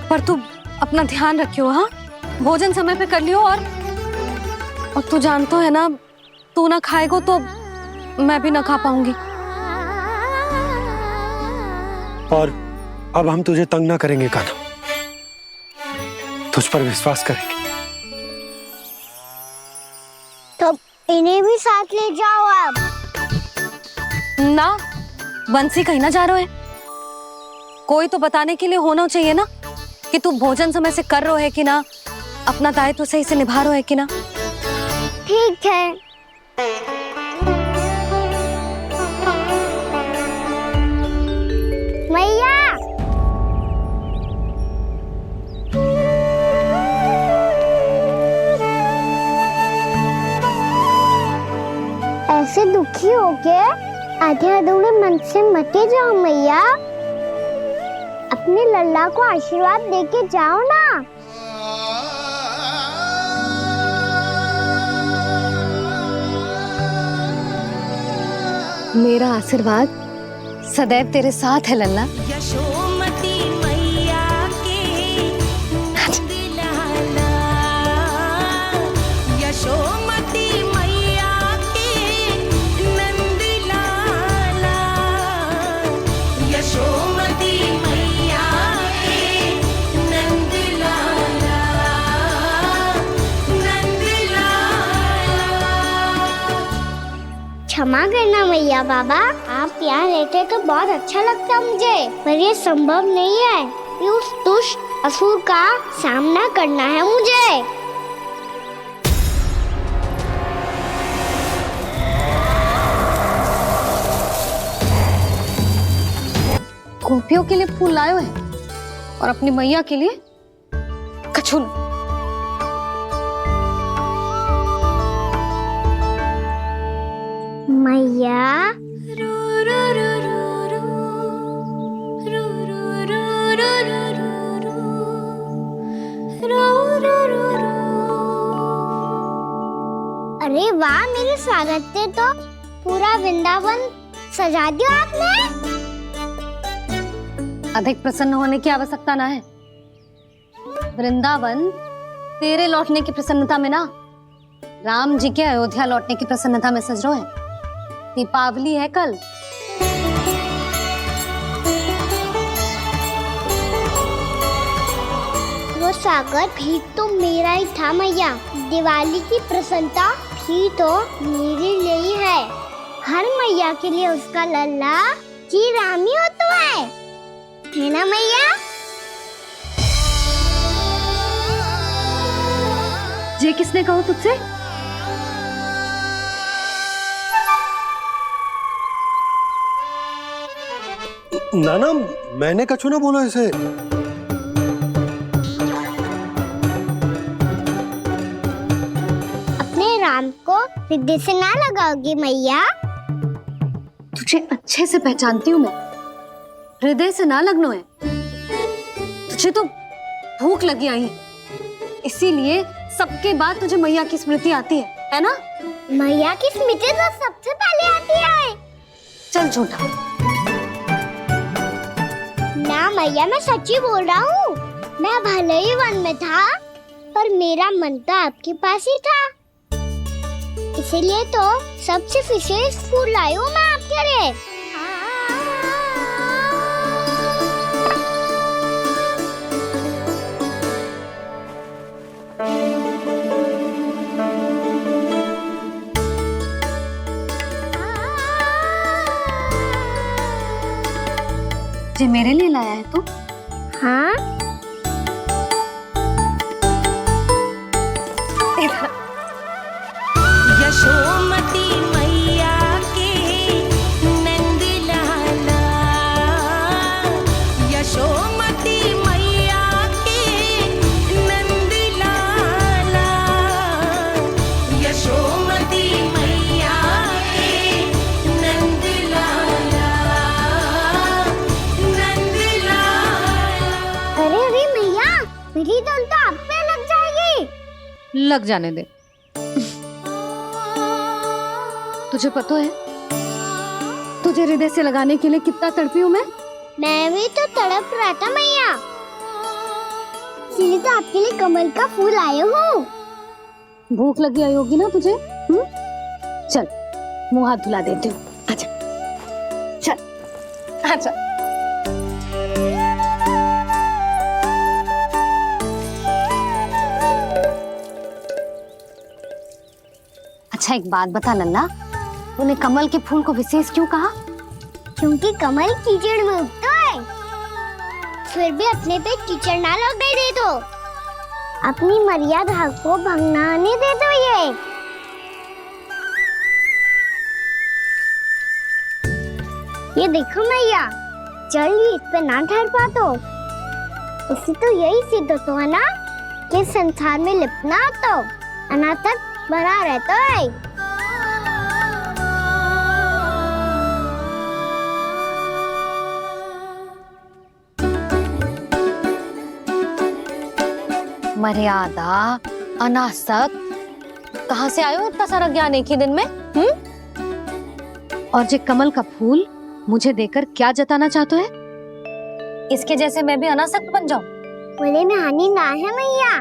पर तू अपना ध्यान रखियो। हाँ, भोजन समय पे कर लियो, और तू जानतो है ना, तू ना खाएगो तो मैं भी ना खा पाऊंगी।
और अब हम तुझे तंग ना करेंगे कान्हा, तुझ पर विश्वास करेंगे।
तो इन्हें भी साथ ले जाओ अब।
ना, बंसी कहीं ना जा रहे है, कोई तो बताने के लिए होना चाहिए ना कि तू भोजन समय से कर रहा है कि ना, अपना दायित्व सही से निभा रहा है कि ना।
ठीक है। मैया, ऐसे दुखी हो के आधे अधूरे मन से मत जाओ मैया, अपने लल्ला को आशीर्वाद देके जाओ ना।
मेरा आशीर्वाद सदैव तेरे साथ है लल्ला।
यशोमती मैया के नंद लाला, यशोमती मैया के नंद लाला, यशोमती मैया के नंद लाला, नंद लाला।
क्षमा करना मैया बाबा, आप यहाँ रहते तो बहुत अच्छा लगता मुझे, पर ये संभव नहीं है। अभी उस दुष्ट असुर का सामना करना है मुझे।
गोपियों के लिए फूल लायो है और अपनी मैया के लिए कछुन।
मैया अरे वाह, मेरे स्वागत से तो पूरा वृंदावन सजा दिया आपने।
अधिक प्रसन्न होने की आवश्यकता ना है। वृंदावन तेरे लौटने की प्रसन्नता में ना, राम जी के अयोध्या लौटने की प्रसन्नता में सज रहे हैं। दीपावली है कल।
वो स्वागत भी तो मेरा ही था मैया। दिवाली की प्रसन्नता भी तो मेरे लिए ही है। हर मैया के लिए उसका लल्ला की रामी होता है ना मैया?
ये किसने कहा तुझसे?
नाना, मैंने कछु ना बोला इसे।
अपने राम को हृदय से ना लगाओगी मैया?
तुझे अच्छे से पहचानती हूँ मैं। हृदय से ना लगनो है। तुझे तो भूख लगी आई है, इसीलिए सबके बाद तुझे मैया की स्मृति आती है ना?
मैया की स्मृति तो सबसे पहले आती है।
चल झूठा।
ना मैया, मैं सच्ची बोल रहा हूँ। मैं भले ही वन में था, पर मेरा मन तो आपके पास ही था। इसीलिए तो सबसे विशेष फूल लाई हूँ मैं आपके लिए।
ये मेरे लिए लाया है तू?
हाँ।
यशोमती मैया के नंद लाला, यशोमती मैया के नंद लाला, यशोमती मैया के नंद लाला, नंद लाला।
अरे अरे मैया, मेरी धुन तो आप पे लग जाएगी।
लग जाने दे। तुझे पता है तुझे हृदय से लगाने के लिए कितना तड़पी हूँ मैं?
मैं भी तो तड़प रहा था मैया, इसलिए तो आपके लिए कमल का फूल आया हूँ।
भूख लगी आई होगी ना तुझे? चल मुंह हाथ धुला देती हूँ। आजा, चल आजा। अच्छा एक बात बता लल्ला, तूने कमल के फूल को विशेष क्यों कहा?
क्योंकि कमल कीचड़ में उगता है, फिर भी अपने पे कीचड़ ना लगने दे दो। अपनी मर्यादा को भंग ना आने दे दो। ये देखो मैया, जल भी इस पे ना ठहर पा तो इससे तो यही सिद्ध होता है ना कि संसार में लिपना तो अनाथ तक बना रहता है।
मर्यादा, अनासक्त, कहाँ से आयो इतना सारा ज्ञान एक ही दिन में? और ये कमल का फूल मुझे देकर क्या जताना चाहते है? इसके जैसे मैं भी अनासक्त बन जाऊं?
बोले में हानि ना है मैया,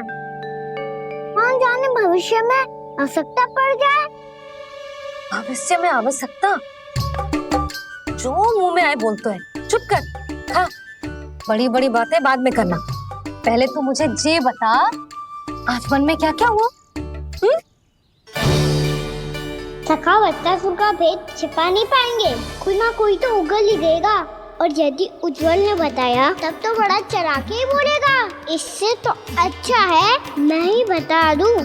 कौन जाने भविष्य में आवश्यकता पड़ जाए।
भविष्य में आवश्यकता? जो मुंह में आए बोलते हैं, चुप कर। हाँ, बड़ी बड़ी बातें बाद में करना, पहले तो मुझे ये बता आज वन में क्या क्या हुआ?
सखावत का भेद छिपा नहीं पाएंगे, कोई ना कोई तो उगल ही देगा। और यदि उज्जवल ने बताया तब तो बड़ा चला के ही बोलेगा। इससे तो अच्छा है मैं ही बता दूं।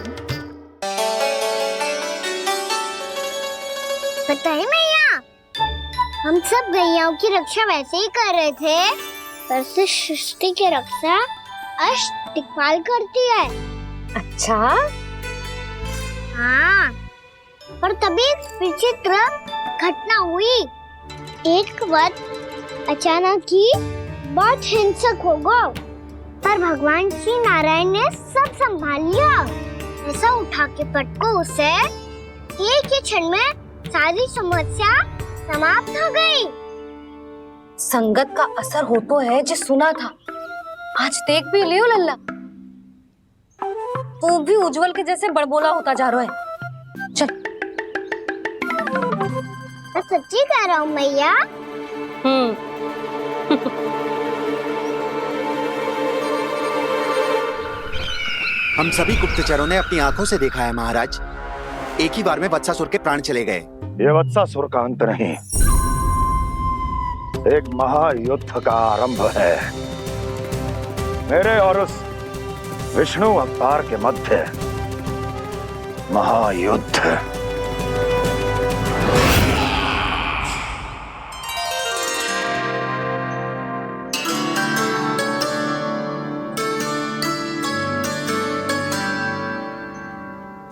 पता है मैया, हम सब गैयाओं की रक्षा वैसे ही कर रहे थे, पर से सृष्टि की रक्षा दिक्पाल करती है।
अच्छा?
हाँ, पर तभी विचित्र घटना हुई। एक वक्त अचानक ही बहुत हिंसक हो गया, पर भगवान श्री नारायण ने सब संभाल लिया। ऐसा उठा के पटको उसे एक ही क्षण में सारी समस्या समाप्त हो गई।
संगत का असर हो तो है जो सुना था, आज देख भी लियो लल्ला, तू भी उज्जवल के जैसे बड़बोला होता जा रहा है। चल।
मैं सच्ची कह रहा हूँ मैया।
हम सभी गुप्तचरों ने अपनी आंखों से देखा है महाराज, एक ही बार में वत्सासुर के प्राण चले गए।
ये वत्सासुर का अंत नहीं, एक महायुद्ध का आरंभ है। मेरे और उस विष्णु अवतार के मध्य महायुद्ध।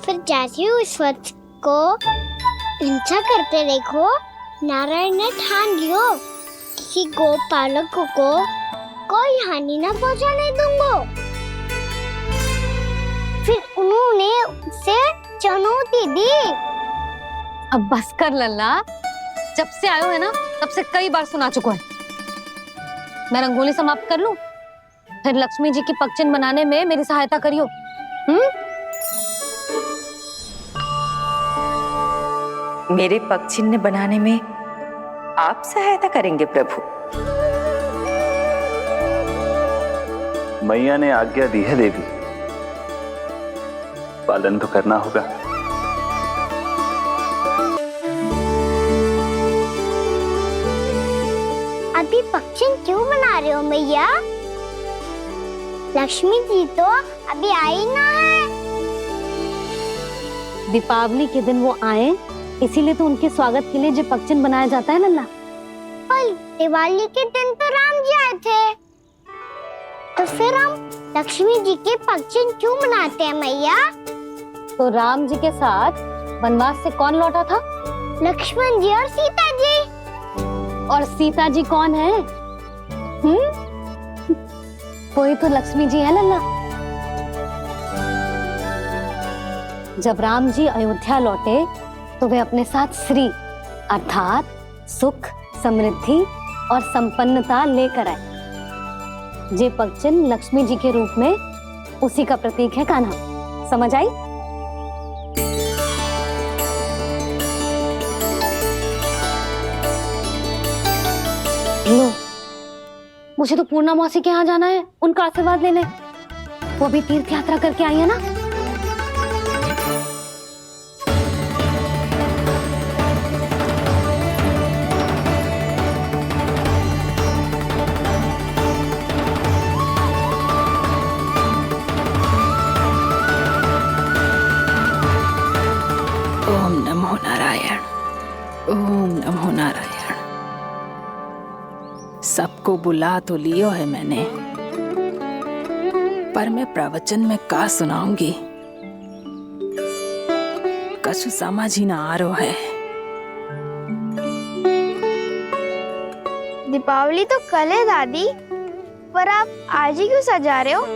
फिर जैसे ही उस वक्त को हिंसा करते देखो, नारायण ने ठान लियो किसी गोपालक को कोई हानि न पहुंचाने दूंगा। फिर उन्होंने उसे चुनौती दी।
अब बस कर लल्ला, जब से आयो है ना तब से कई बार सुना चुका है। मैं रंगोली समाप्त कर लूं, फिर लक्ष्मी जी की पगचिन बनाने में मेरी सहायता करियो।
मेरे पगचिन्ह बनाने में आप सहायता करेंगे प्रभु?
मैया ने आज्ञा दी है देवी, पालन तो करना होगा।
अभी पगचिन क्यों बना रहे हो मैया? लक्ष्मी जी तो अभी आई ना है।
दीपावली के दिन वो आए, इसीलिए तो उनके स्वागत के लिए जो पगचिन बनाया जाता है लल्ला।
पर दिवाली के दिन तो राम जी आए थे, तो फिर हम लक्ष्मी जी के पगचिन क्यों बनाते हैं मैया?
तो राम जी के साथ वनवास से कौन लौटा था?
लक्ष्मण जी और सीता जी।
और सीता जी कौन है? वही तो लक्ष्मी जी है लल्ला। जब राम जी अयोध्या लौटे तो वे अपने साथ श्री अर्थात सुख, समृद्धि और संपन्नता लेकर आए। जे पगचिन लक्ष्मी जी के रूप में उसी का प्रतीक है कान्हा। समझ आई? लो, मुझे तो पूर्णा मौसी के यहाँ जाना है, उनका आशीर्वाद लेने। वो भी तीर्थ यात्रा करके आई है ना।
ओम नमो नारायण, ओम नमो नारायण। सबको बुला तो लियो है मैंने, पर मैं प्रवचन में का सुनाऊंगी, कछु समझ ही ना आ रहा है।
दीपावली तो कल है दादी, पर आप आज ही क्यों सजा रहे हो?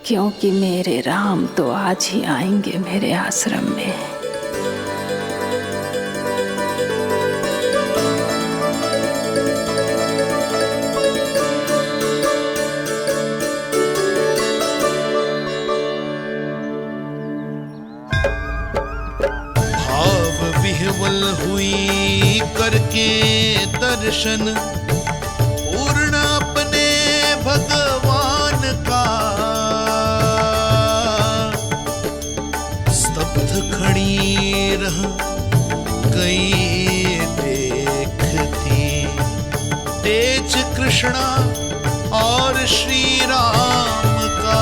क्योंकि मेरे राम तो आज ही आएंगे मेरे आश्रम में।
विह्वल हुई करके दर्शन, पूर्ण अपने भगवान का, स्तब्ध खड़ी रह गई देखती, तेज कृष्णा और श्री राम का।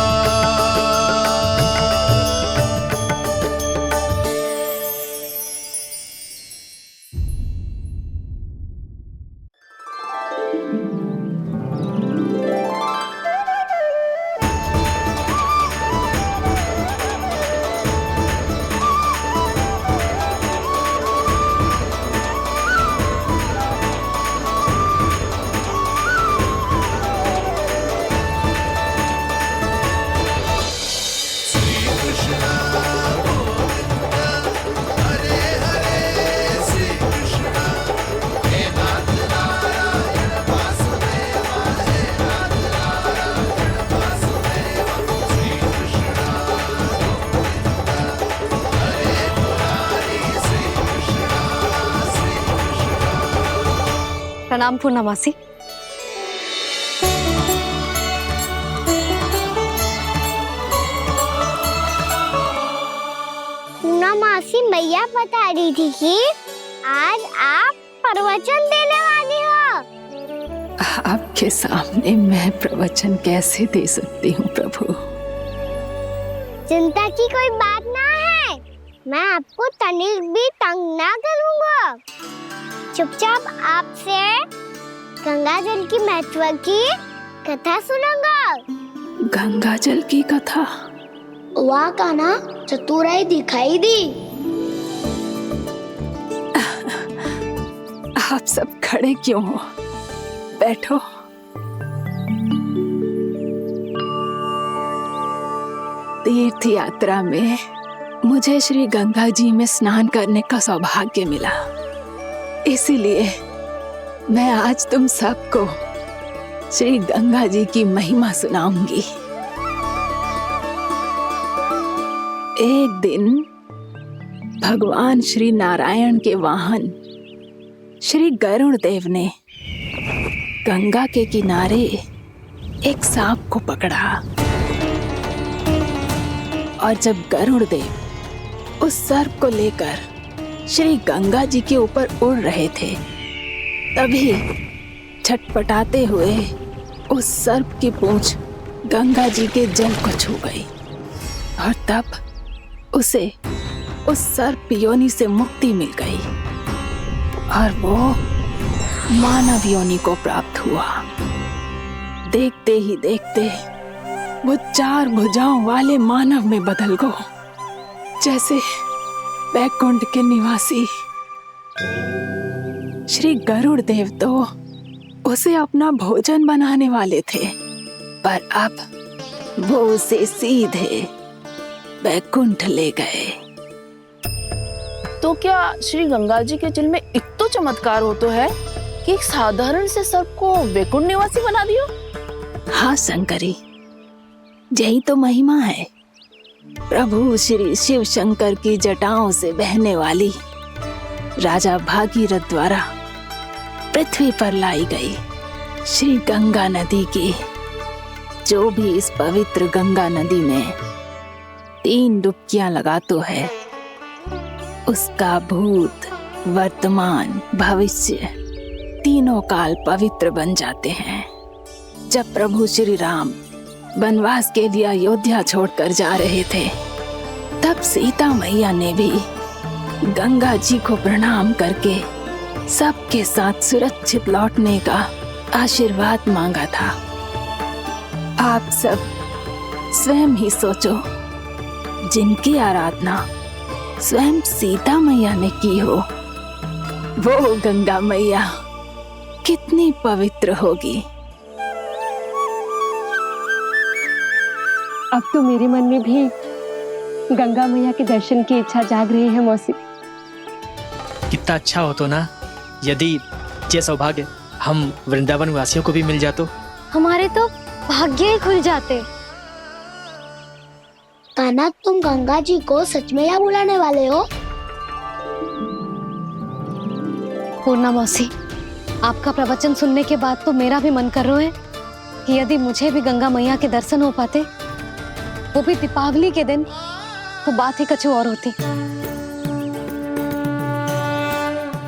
प्रणाम पूर्णमासी।
पूर्णमासी मैया बता रही थी कि आज आप प्रवचन देने वाली हो।
आपके सामने मैं प्रवचन कैसे दे सकती हूँ प्रभु?
चिंता की कोई बात ना है, मैं आपको तनिक भी तंग ना करूँगा। चुपचाप आपसे गंगा जल की महत्व की कथा सुनूंगा।
गंगा जल की कथा?
वहाँ का ना चतुराई दिखाई दी।
आप सब खड़े क्यों हो? बैठो। तीर्थ यात्रा में मुझे श्री गंगा जी में स्नान करने का सौभाग्य मिला, इसीलिए मैं आज तुम सबको श्री गंगा जी की महिमा सुनाऊंगी। एक दिन भगवान श्री नारायण के वाहन श्री गरुड़ देव ने गंगा के किनारे एक सांप को पकड़ा, और जब गरुड़ देव उस सर्प को लेकर श्री गंगा जी के ऊपर उड़ रहे थे, तभी छटपटाते हुए उस सर्प की पूंछ गंगा जी के जल को छू गई, और तब उसे उस सर्प योनि से मुक्ति मिल गई और वो मानव योनि को प्राप्त हुआ। देखते ही देखते वो 4 भुजाओं वाले मानव में बदल गो, जैसे बैकुंठ के निवासी। श्री गरुड़ देव तो उसे अपना भोजन बनाने वाले थे, पर अब वो उसे सीधे बैकुंठ ले गए।
तो क्या श्री गंगा जी के जल में इतना चमत्कार हो तो है कि एक साधारण से सर्प को वैकुंठ निवासी बना दियो?
हाँ शंकरी, यही तो महिमा है। प्रभु श्री शिव शंकर की जटाओं से बहने वाली राजा भागीरथ द्वारा पृथ्वी पर लाई गई श्री गंगा नदी की, जो भी इस पवित्र गंगा नदी में 3 डुबकियां लगातो है, उसका भूत, वर्तमान, भविष्य तीनों काल पवित्र बन जाते हैं। जब प्रभु श्री राम वनवास के लिए अयोध्या छोड़कर जा रहे थे, तब सीता मैया ने भी गंगा जी को प्रणाम करके सबके साथ सुरक्षित लौटने का आशीर्वाद मांगा था। आप सब स्वयं ही सोचो, जिनकी आराधना स्वयं सीता मैया ने की हो, वो गंगा मैया कितनी पवित्र होगी।
अब तो मेरे मन में भी गंगा मैया के दर्शन की इच्छा जाग रही है मौसी।
कितना अच्छा हो तो ना यदि ये सौभाग्य हम वृंदावन वासियों को भी मिल जातो।
हमारे तो भाग्य ही खुल जाते।
कान्हा, तुम गंगा जी को सच में यहाँ बुलाने वाले हो?
पूर्णा मौसी, आपका प्रवचन सुनने के बाद तो मेरा भी मन कर रहा है कि यदि मुझे भी गंगा मैया के दर्शन हो पाते, वो भी दीपावली के दिन, तो बात ही कुछ और होती।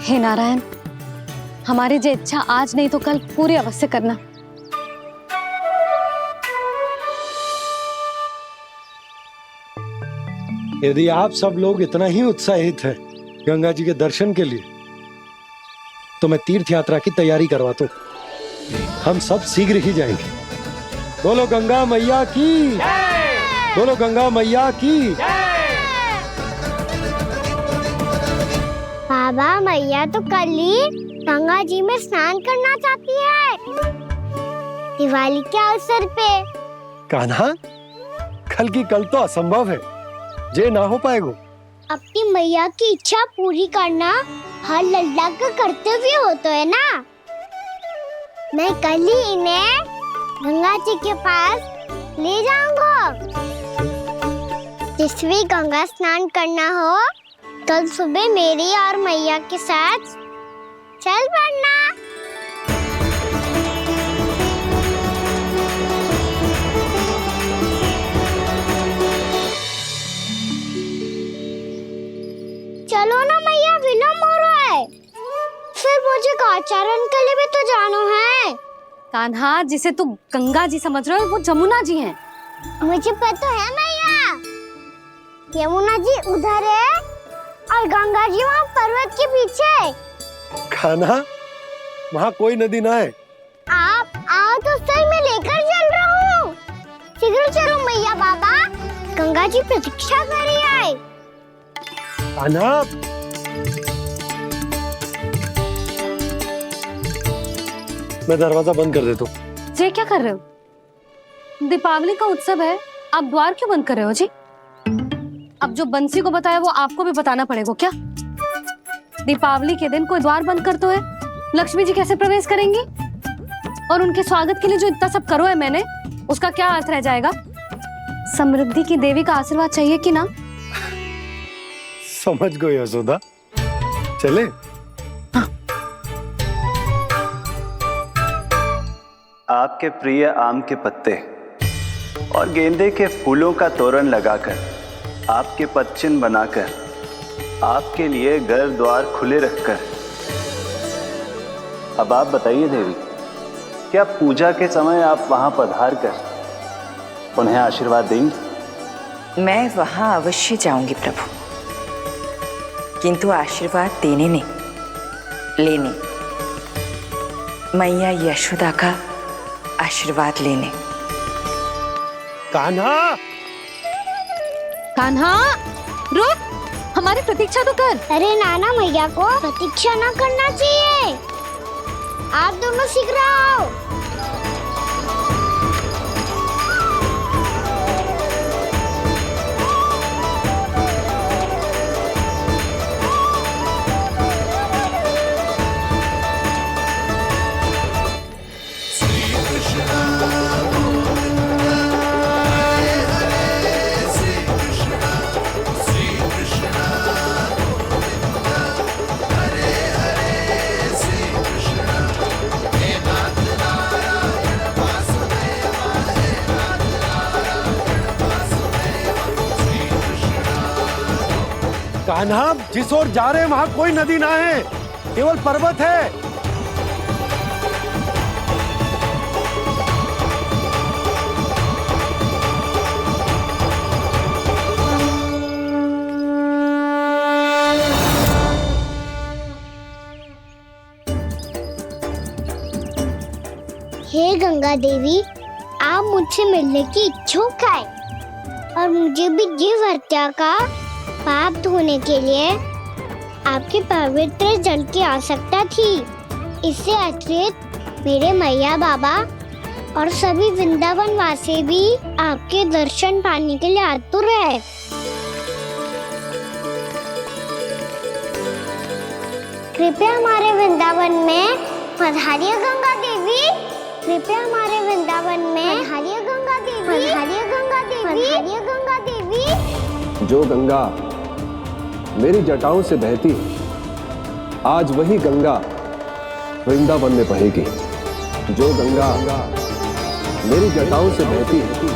हे नारायण, हमारी जो इच्छा आज नहीं तो कल पूरी अवश्य करना।
यदि आप सब लोग इतना ही उत्साहित हैं गंगा जी के दर्शन के लिए, तो मैं तीर्थ यात्रा की तैयारी करवाता हूँ। हम सब शीघ्र ही जाएंगे। बोलो गंगा मैया की, बोलो गंगा मैया की।
बाबा, मैया तो कल ही गंगा जी में स्नान करना चाहती है, दिवाली के अवसर पे।
कान्हा, कल की कल तो असंभव है, जे ना हो पाएगा।
अपनी मैया की इच्छा पूरी करना हर लल्ला का कर्तव्य होता है ना। मैं कल ही इन्हें गंगा जी के पास ले जाऊंगा। जिस भी गंगा स्नान करना हो, कल सुबह मेरी और मैया के साथ चल पड़ना। चलो ना मैया, विलम्ब हो रहा है। फिर मुझे गौचारण के लिए भी तो जाना है।
कान्हा, जिसे तू गंगा जी समझ रहे हो वो जमुना जी हैं।
मुझे पता है मैया, यमुना जी उधर है और गंगा जी वहाँ पर्वत के पीछे।
कान्हा, वहाँ कोई नदी ना है।
आप आओ तो सही, मैं लेकर चल रहा हूँ। शीघ्र चलो मैया बाबा, गंगा जी प्रतीक्षा कर रही है।
कान्हा, मैं दरवाजा बंद कर देता हूँ।
ये क्या कर रहे हो? दीपावली का उत्सव है, आप द्वार क्यों बंद कर रहे हो जी? अब जो बंसी को बताया वो आपको भी बताना पड़ेगा क्या? दीपावली के दिन कोई द्वार बंद कर तो है? लक्ष्मी जी कैसे प्रवेश करेंगी? और उनके स्वागत के लिए जो इतना सब करो है मैंने, उसका क्या अर्थ रह जाएगा? समृद्धि की देवी का आशीर्वाद चाहिए कि ना?
समझ गई यशोदा, चले।
आपके प्रिय आम के पत्ते और गेंदे के फूलों का तोरण लगाकर, आपके पदचिन्ह बनाकर, आपके लिए घर द्वार खुले रखकर, अब आप बताइए देवी, क्या पूजा के समय आप वहां पधार कर उन्हें आशीर्वाद देंगी?
मैं वहां अवश्य जाऊंगी प्रभु, किंतु आशीर्वाद देने नहीं, लेने, मैया यशोदा का आशीर्वाद लेने।
कान्हा,
कान्हा, रुक, हमारी प्रतीक्षा तो कर।
अरे नाना, मैया को प्रतीक्षा ना करना चाहिए। आप दोनों शीघ्र आओ।
कान्हा, जिस ओर जा रहे हैं वहाँ कोई नदी ना है, केवल पर्वत है।
हे गंगा देवी, आप मुझसे मिलने की इच्छुक है और मुझे भी जीव हत्या का पाप धोने के लिए आपके पवित्र जल की आवश्यकता थी। इससे अतिरिक्त मेरे मैया बाबा और सभी वृंदावन वासी भी आपके दर्शन पाने के लिए आतुर है। कृपया हमारे वृंदावन में पधारिए गंगा देवी। कृपया हमारे वृंदावन में पधारिए गंगा देवी। पधारिए गंगा देवी। पधारिए गंगा देवी।
जो गंगा मेरी जटाओं से बहती है, आज वही गंगा वृंदावन में बहेगी। जो गंगा मेरी जटाओं से बहती है,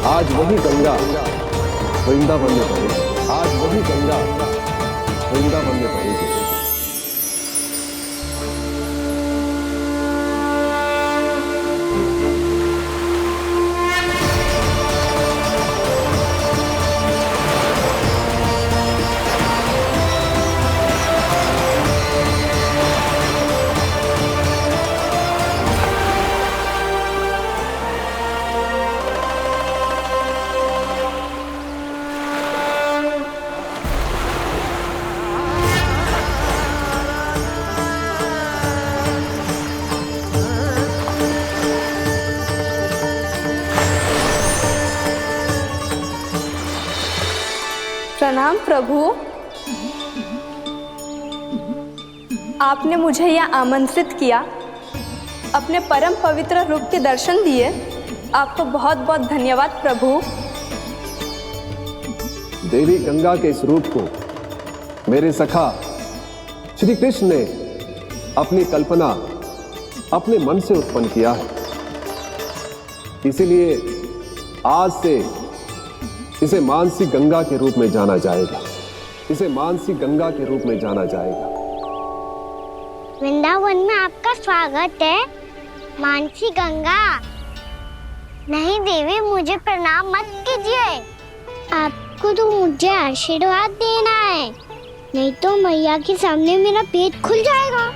आज वही गंगा वृंदावन में बहेगी। आज वही गंगा वृंदावन में बहेगी।
प्रणाम प्रभु। आपने मुझे यहाँ आमंत्रित किया, अपने परम पवित्र रूप के दर्शन दिए। आपको बहुत बहुत धन्यवाद प्रभु।
देवी गंगा के इस रूप को मेरे सखा श्री कृष्ण ने अपनी कल्पना अपने मन से उत्पन्न किया है। इसीलिए आज से इसे मानसी गंगा के रूप में जाना जाएगा। इसे मानसी गंगा के रूप में जाना जाएगा।
वृंदावन में आपका स्वागत है मानसी गंगा। नहीं देवी, मुझे प्रणाम मत कीजिए। आपको तो मुझे आशीर्वाद देना है, नहीं तो मैया के सामने मेरा पेट खुल जाएगा।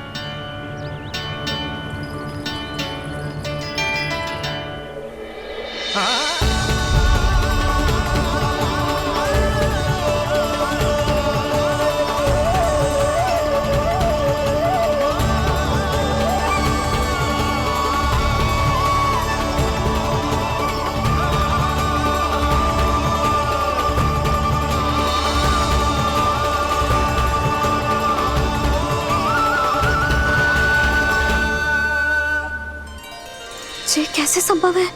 ये कैसे संभव है?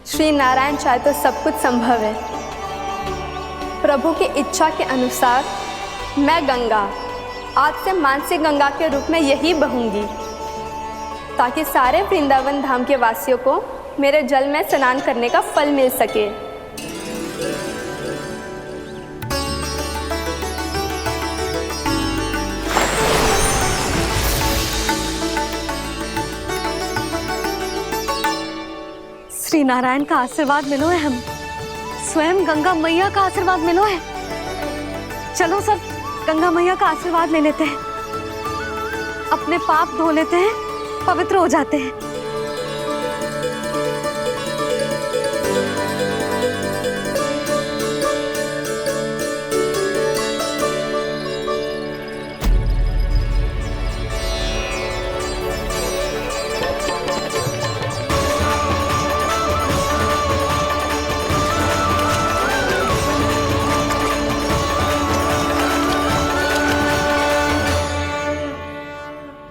श्री नारायण चाहे तो सब कुछ संभव है। प्रभु की इच्छा के अनुसार मैं गंगा आज से मानसी गंगा के रूप में यही बहूंगी, ताकि सारे वृंदावन धाम के वासियों को मेरे जल में स्नान करने का फल मिल सके।
श्री नारायण का आशीर्वाद मिलो है, हम स्वयं गंगा मैया का आशीर्वाद मिलो है। चलो सब गंगा मैया का आशीर्वाद ले लेते हैं, अपने पाप धो लेते हैं, पवित्र हो जाते हैं।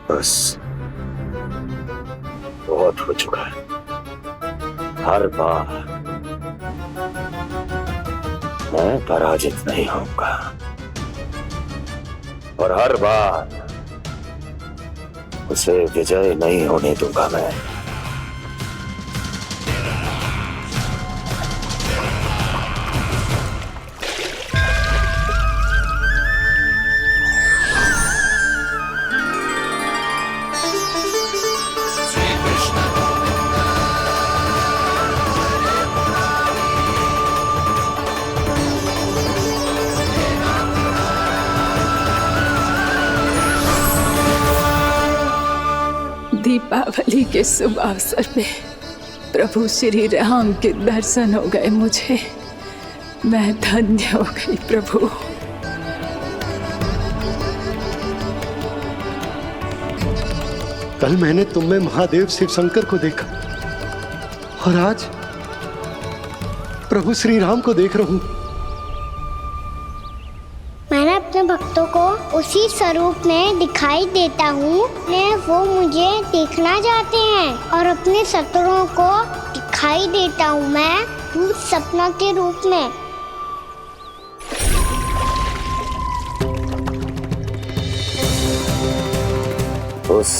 बस बहुत हो चुका है। हर बार मैं पराजित नहीं होऊंगा और हर बार उसे विजय नहीं होने दूंगा मैं।
दीपावली के शुभ अवसर में प्रभु श्री राम के दर्शन हो गए मुझे। मैं धन्य हो गई प्रभु।
कल मैंने तुम में महादेव शिव शंकर को देखा और आज प्रभु श्री राम को देख रहा हूं।
मैंने अपने भक्तों को उसी स्वरूप में दिखाई देता हूँ, वो मुझे देखना चाहते हैं और अपने शत्रुओं को दिखाई देता हूँ मैं भूत सपना के रूप में।
उस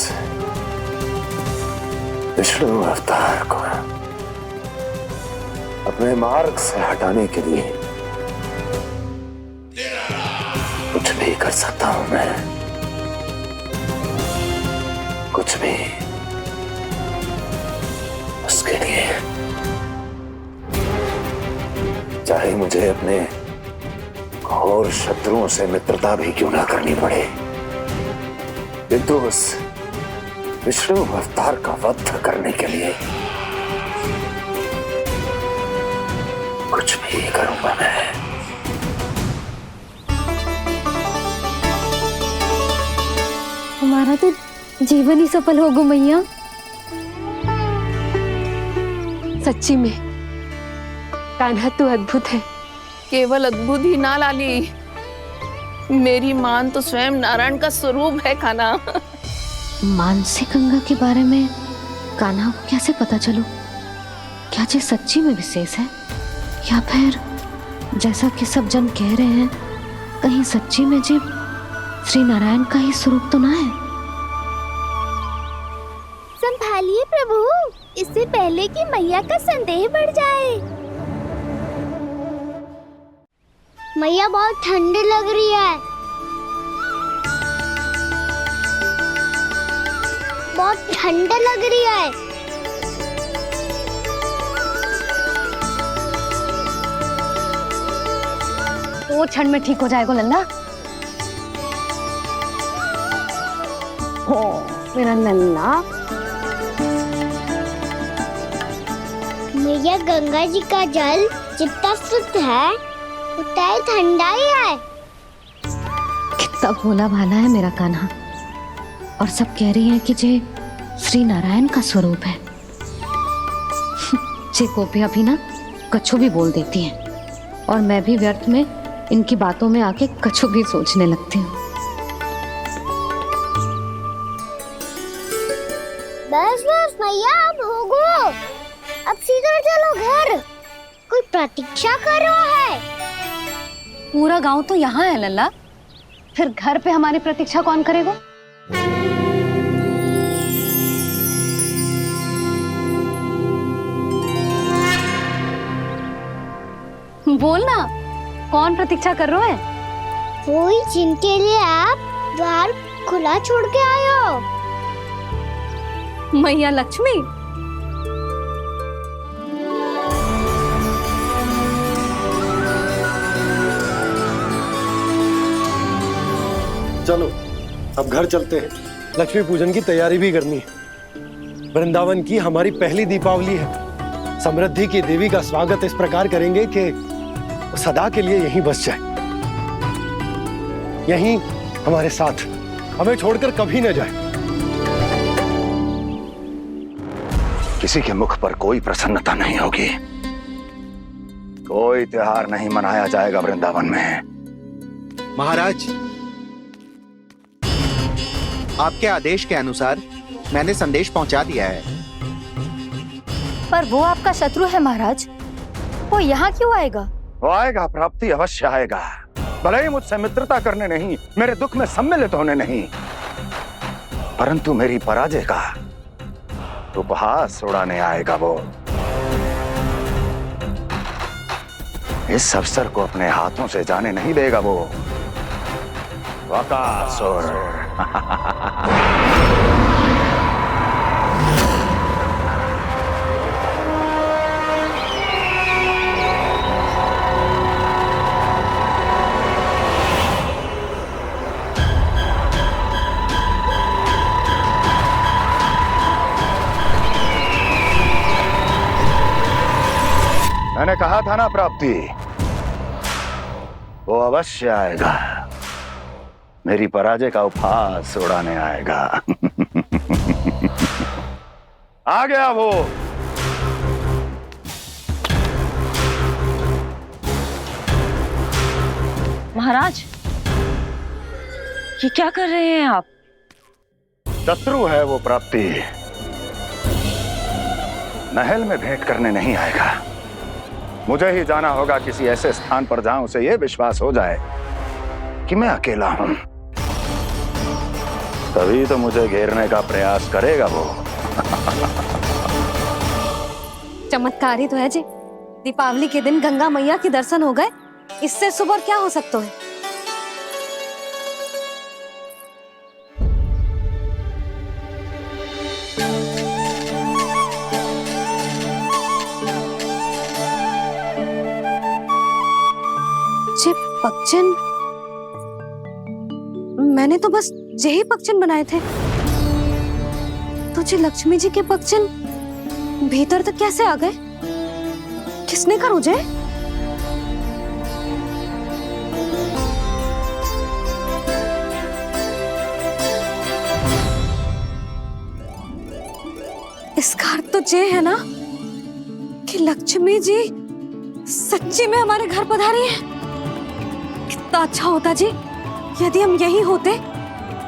विष्णु अवतार को अपने मार्ग से हटाने के लिए कुछ भी कर सकता हूं मैं, कुछ भी। उसके लिए चाहे मुझे अपने घोर शत्रुओं से मित्रता भी क्यों ना करनी पड़े, किंतु उस विष्णु अवतार का वध करने के लिए कुछ भी करूंगा मैं।
हमारा तो जीवन ही सफल होगा मैया।
सच्ची में कान्हा तू अद्भुत है।
केवल अद्भुत ही ना लाली, मेरी मान तो स्वयं नारायण का स्वरूप है कान्हा।
मानसी गंगा के बारे में कान्हा को कैसे पता चलू? क्या ये सच्ची में विशेष है, या फिर जैसा कि सब जन कह रहे हैं, कहीं सच्ची में जी श्री नारायण का ही स्वरूप तो ना है?
संभालिए प्रभु, इससे पहले कि मैया का संदेह बढ़ जाए। मैया बहुत ठंडी लग रही है, बहुत ठंडा लग रही है।
वो ठंड में ठीक हो जाएगा लल्ला। हो मेरा लल्ला।
मैया गंगा जी का जल जितना शुद्ध है उतना ही ठंडा ही है।
कितना भोला भाला है मेरा कान्हा, और सब कह रही हैं कि जे श्री नारायण का स्वरूप है। जे गोपियां भी ना कछु भी बोल देती हैं, और मैं भी व्यर्थ में इनकी बातों में आके कछु भी सोचने लगती हूँ।
बस बस मैया, अब हो गो, अब सीधा चलो घर, कोई प्रतीक्षा कर रहा है।
पूरा गांव तो यहाँ है लल्ला, फिर घर पे हमारी प्रतीक्षा कौन करेगा? बोलना, कौन प्रतीक्षा कर रहे हैं?
वही जिनके लिए आप द्वार खुला छोड़ के आए हो।
मैया लक्ष्मी।
चलो अब घर चलते हैं, लक्ष्मी पूजन की तैयारी भी करनी है। वृंदावन की हमारी पहली दीपावली है। समृद्धि की देवी का स्वागत इस प्रकार करेंगे कि सदा के लिए यहीं बस जाए, यहीं हमारे साथ, हमें छोड़कर कभी न जाए।
किसी के मुख पर कोई प्रसन्नता नहीं होगी, कोई त्योहार नहीं मनाया जाएगा वृंदावन में।
महाराज, आपके आदेश के अनुसार मैंने संदेश पहुंचा दिया है।
पर वो आपका शत्रु है महाराज, वो यहाँ क्यों आएगा?
वो आएगा, प्राप्ति अवश्य आएगा। भले ही मुझसे मित्रता करने नहीं, मेरे दुख में सम्मिलित होने नहीं, परंतु मेरी पराजय का उपहास उड़ाने आएगा वो। इस अवसर को अपने हाथों से जाने नहीं देगा वो बकासुर। मैंने कहा था ना प्राप्ति, वो अवश्य आएगा, मेरी पराजय का उपहास उड़ाने आएगा। आ गया वो।
महाराज, ये क्या कर रहे हैं आप?
शत्रु है वो प्राप्ति, महल में भेंट करने नहीं आएगा। मुझे ही जाना होगा किसी ऐसे स्थान पर जहां उसे यह विश्वास हो जाए कि मैं अकेला हूं, तभी तो मुझे घेरने का प्रयास करेगा वो।
चमत्कार ही तो है जी, दीपावली के दिन गंगा मैया के दर्शन हो गए, इससे शुभ और क्या हो सकता है? पक्षन, मैंने तो बस यही पक्षन बनाए थे, तुझे लक्ष्मी जी के पक्षन भीतर तक कैसे आ गए? किसने कर मुझे? इसका अर्थ तो ये है ना कि लक्ष्मी जी सच्ची में हमारे घर पधारी है। कितना अच्छा होता जी यदि हम यही होते,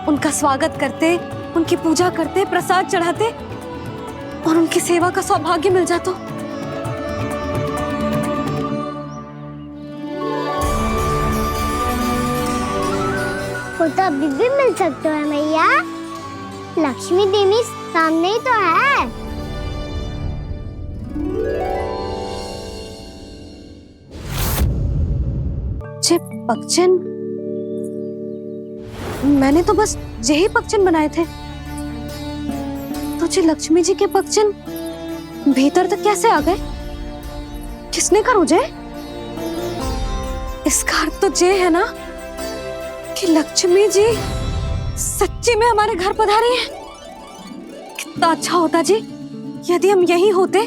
उनका स्वागत करते, उनकी पूजा करते, प्रसाद चढ़ाते और उनकी सेवा का सौभाग्य मिल जाता।
वो तो अभी भी मिल सकते हैं मैया। लक्ष्मी देवी सामने ही तो है।
जे पगचन, मैंने तो बस यही पगचन बनाए थे, तो जे लक्ष्मी जी के पगचन भीतर तक कैसे आ गए? किसने करो जे? इसका अर्थ तो जे है ना कि लक्ष्मी जी सच्ची में हमारे घर पधारी है। कितना अच्छा होता जी यदि हम यही होते,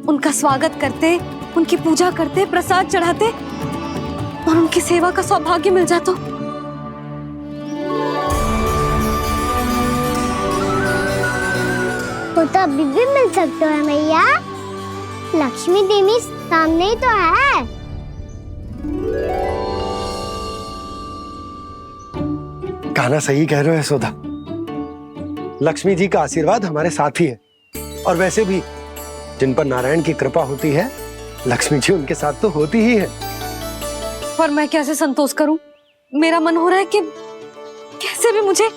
उनका स्वागत करते, उनकी पूजा करते, प्रसाद चढ़ाते और उनकी सेवा का सौभाग्य मिल जाता।
वो तो अभी भी मिल सकते हैं मैया। लक्ष्मी देवी सामने ही तो है।
कान्हा सही कह रहे हो यशोदा। लक्ष्मी जी का आशीर्वाद हमारे साथ ही है, और वैसे भी जिन पर नारायण की कृपा होती है, लक्ष्मी जी उनके साथ तो होती ही है।
पर मैं कैसे संतोष करूं? मेरा मन हो रहा है कि कैसे भी मुझे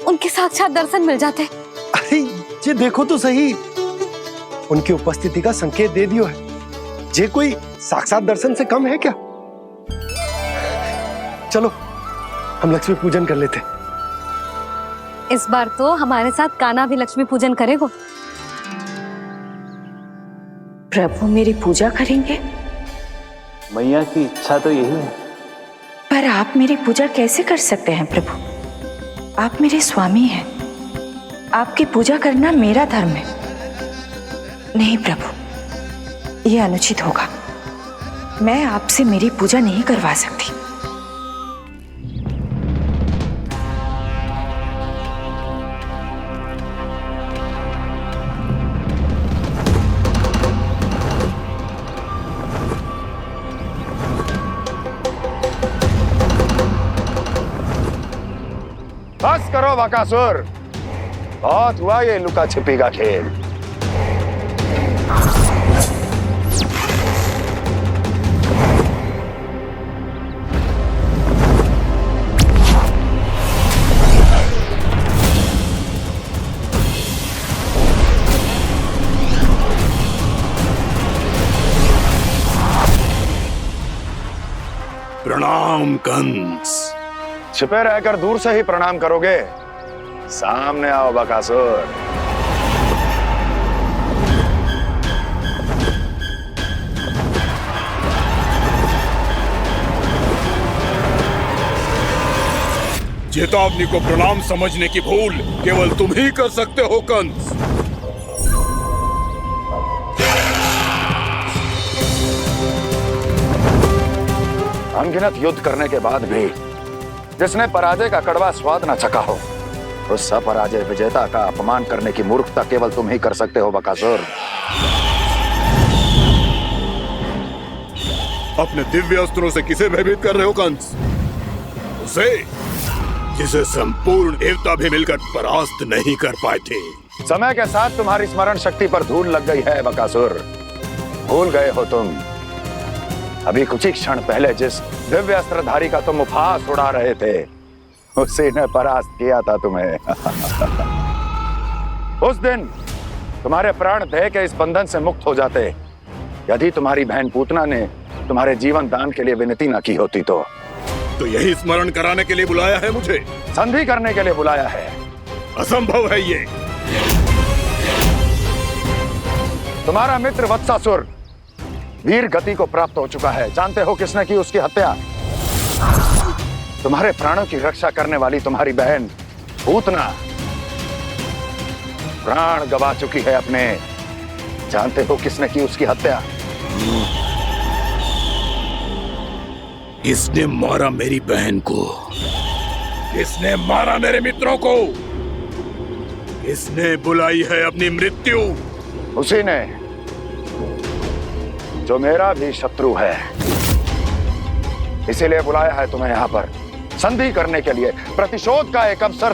उनके साक्षात दर्शन मिल जाते।
अरे ये देखो तो सही, उनकी उपस्थिति का संकेत दे दियो है। ये कोई साक्षात दर्शन से कम है क्या? चलो हम लक्ष्मी पूजन कर लेते।
इस बार तो हमारे साथ कान्हा भी लक्ष्मी पूजन करेगा।
प्रभु मेरी पूजा करेंगे?
मैया की इच्छा तो यही है।
पर आप मेरी पूजा कैसे कर सकते हैं प्रभु? आप मेरे स्वामी हैं। आपकी पूजा करना मेरा धर्म है। नहीं प्रभु, यह अनुचित होगा। मैं आपसे मेरी पूजा नहीं करवा सकती।
बस करो बकासुर, बहुत हुआ ये लुका छिपी का खेल।
प्रणाम कंस।
छिपे रहकर दूर से ही प्रणाम करोगे? सामने आओ बकासुर।
चेतावनी को प्रणाम समझने की भूल केवल तुम ही कर सकते हो कंस।
अनगिनत युद्ध करने के बाद भी जिसने पराजय का कड़वा स्वाद न चखा हो, उस अपराजय विजेता का अपमान करने की मूर्खता केवल तुम ही कर सकते हो बकासुर।
अपने दिव्य अस्त्रों से किसे भयभीत कर रहे हो कंस? उसे जिसे संपूर्ण देवता भी मिलकर परास्त नहीं कर पाए थे।
समय के साथ तुम्हारी स्मरण शक्ति पर धूल लग गई है बकासुर। भूल गए हो तुम अभी कुछ ही क्षण पहले जिस दिव्य अस्त्रधारी का तुम उपहास उड़ा रहे थे, उसी ने परास्त किया था तुम्हें। उस दिन तुम्हारे प्राण देह के इस बंधन से मुक्त हो जाते यदि तुम्हारी बहन पूतना ने तुम्हारे जीवन दान के लिए विनती न की होती तो
यही स्मरण कराने के लिए बुलाया है मुझे?
संधि करने के लिए बुलाया है।
असंभव है ये।
तुम्हारा मित्र वत्सासुर वीर गति को प्राप्त हो चुका है। जानते हो किसने की उसकी हत्या? तुम्हारे प्राणों की रक्षा करने वाली तुम्हारी बहन पूतना प्राण गवा चुकी है अपने। जानते हो किसने की उसकी हत्या?
किसने मारा मेरी बहन को? किसने मारा मेरे मित्रों को? किसने बुलाई है अपनी मृत्यु?
उसी ने जो मेरा भी शत्रु है। इसीलिए बुलाया है तुम्हें यहाँ पर, संधि करने के लिए, प्रतिशोध का एक अवसर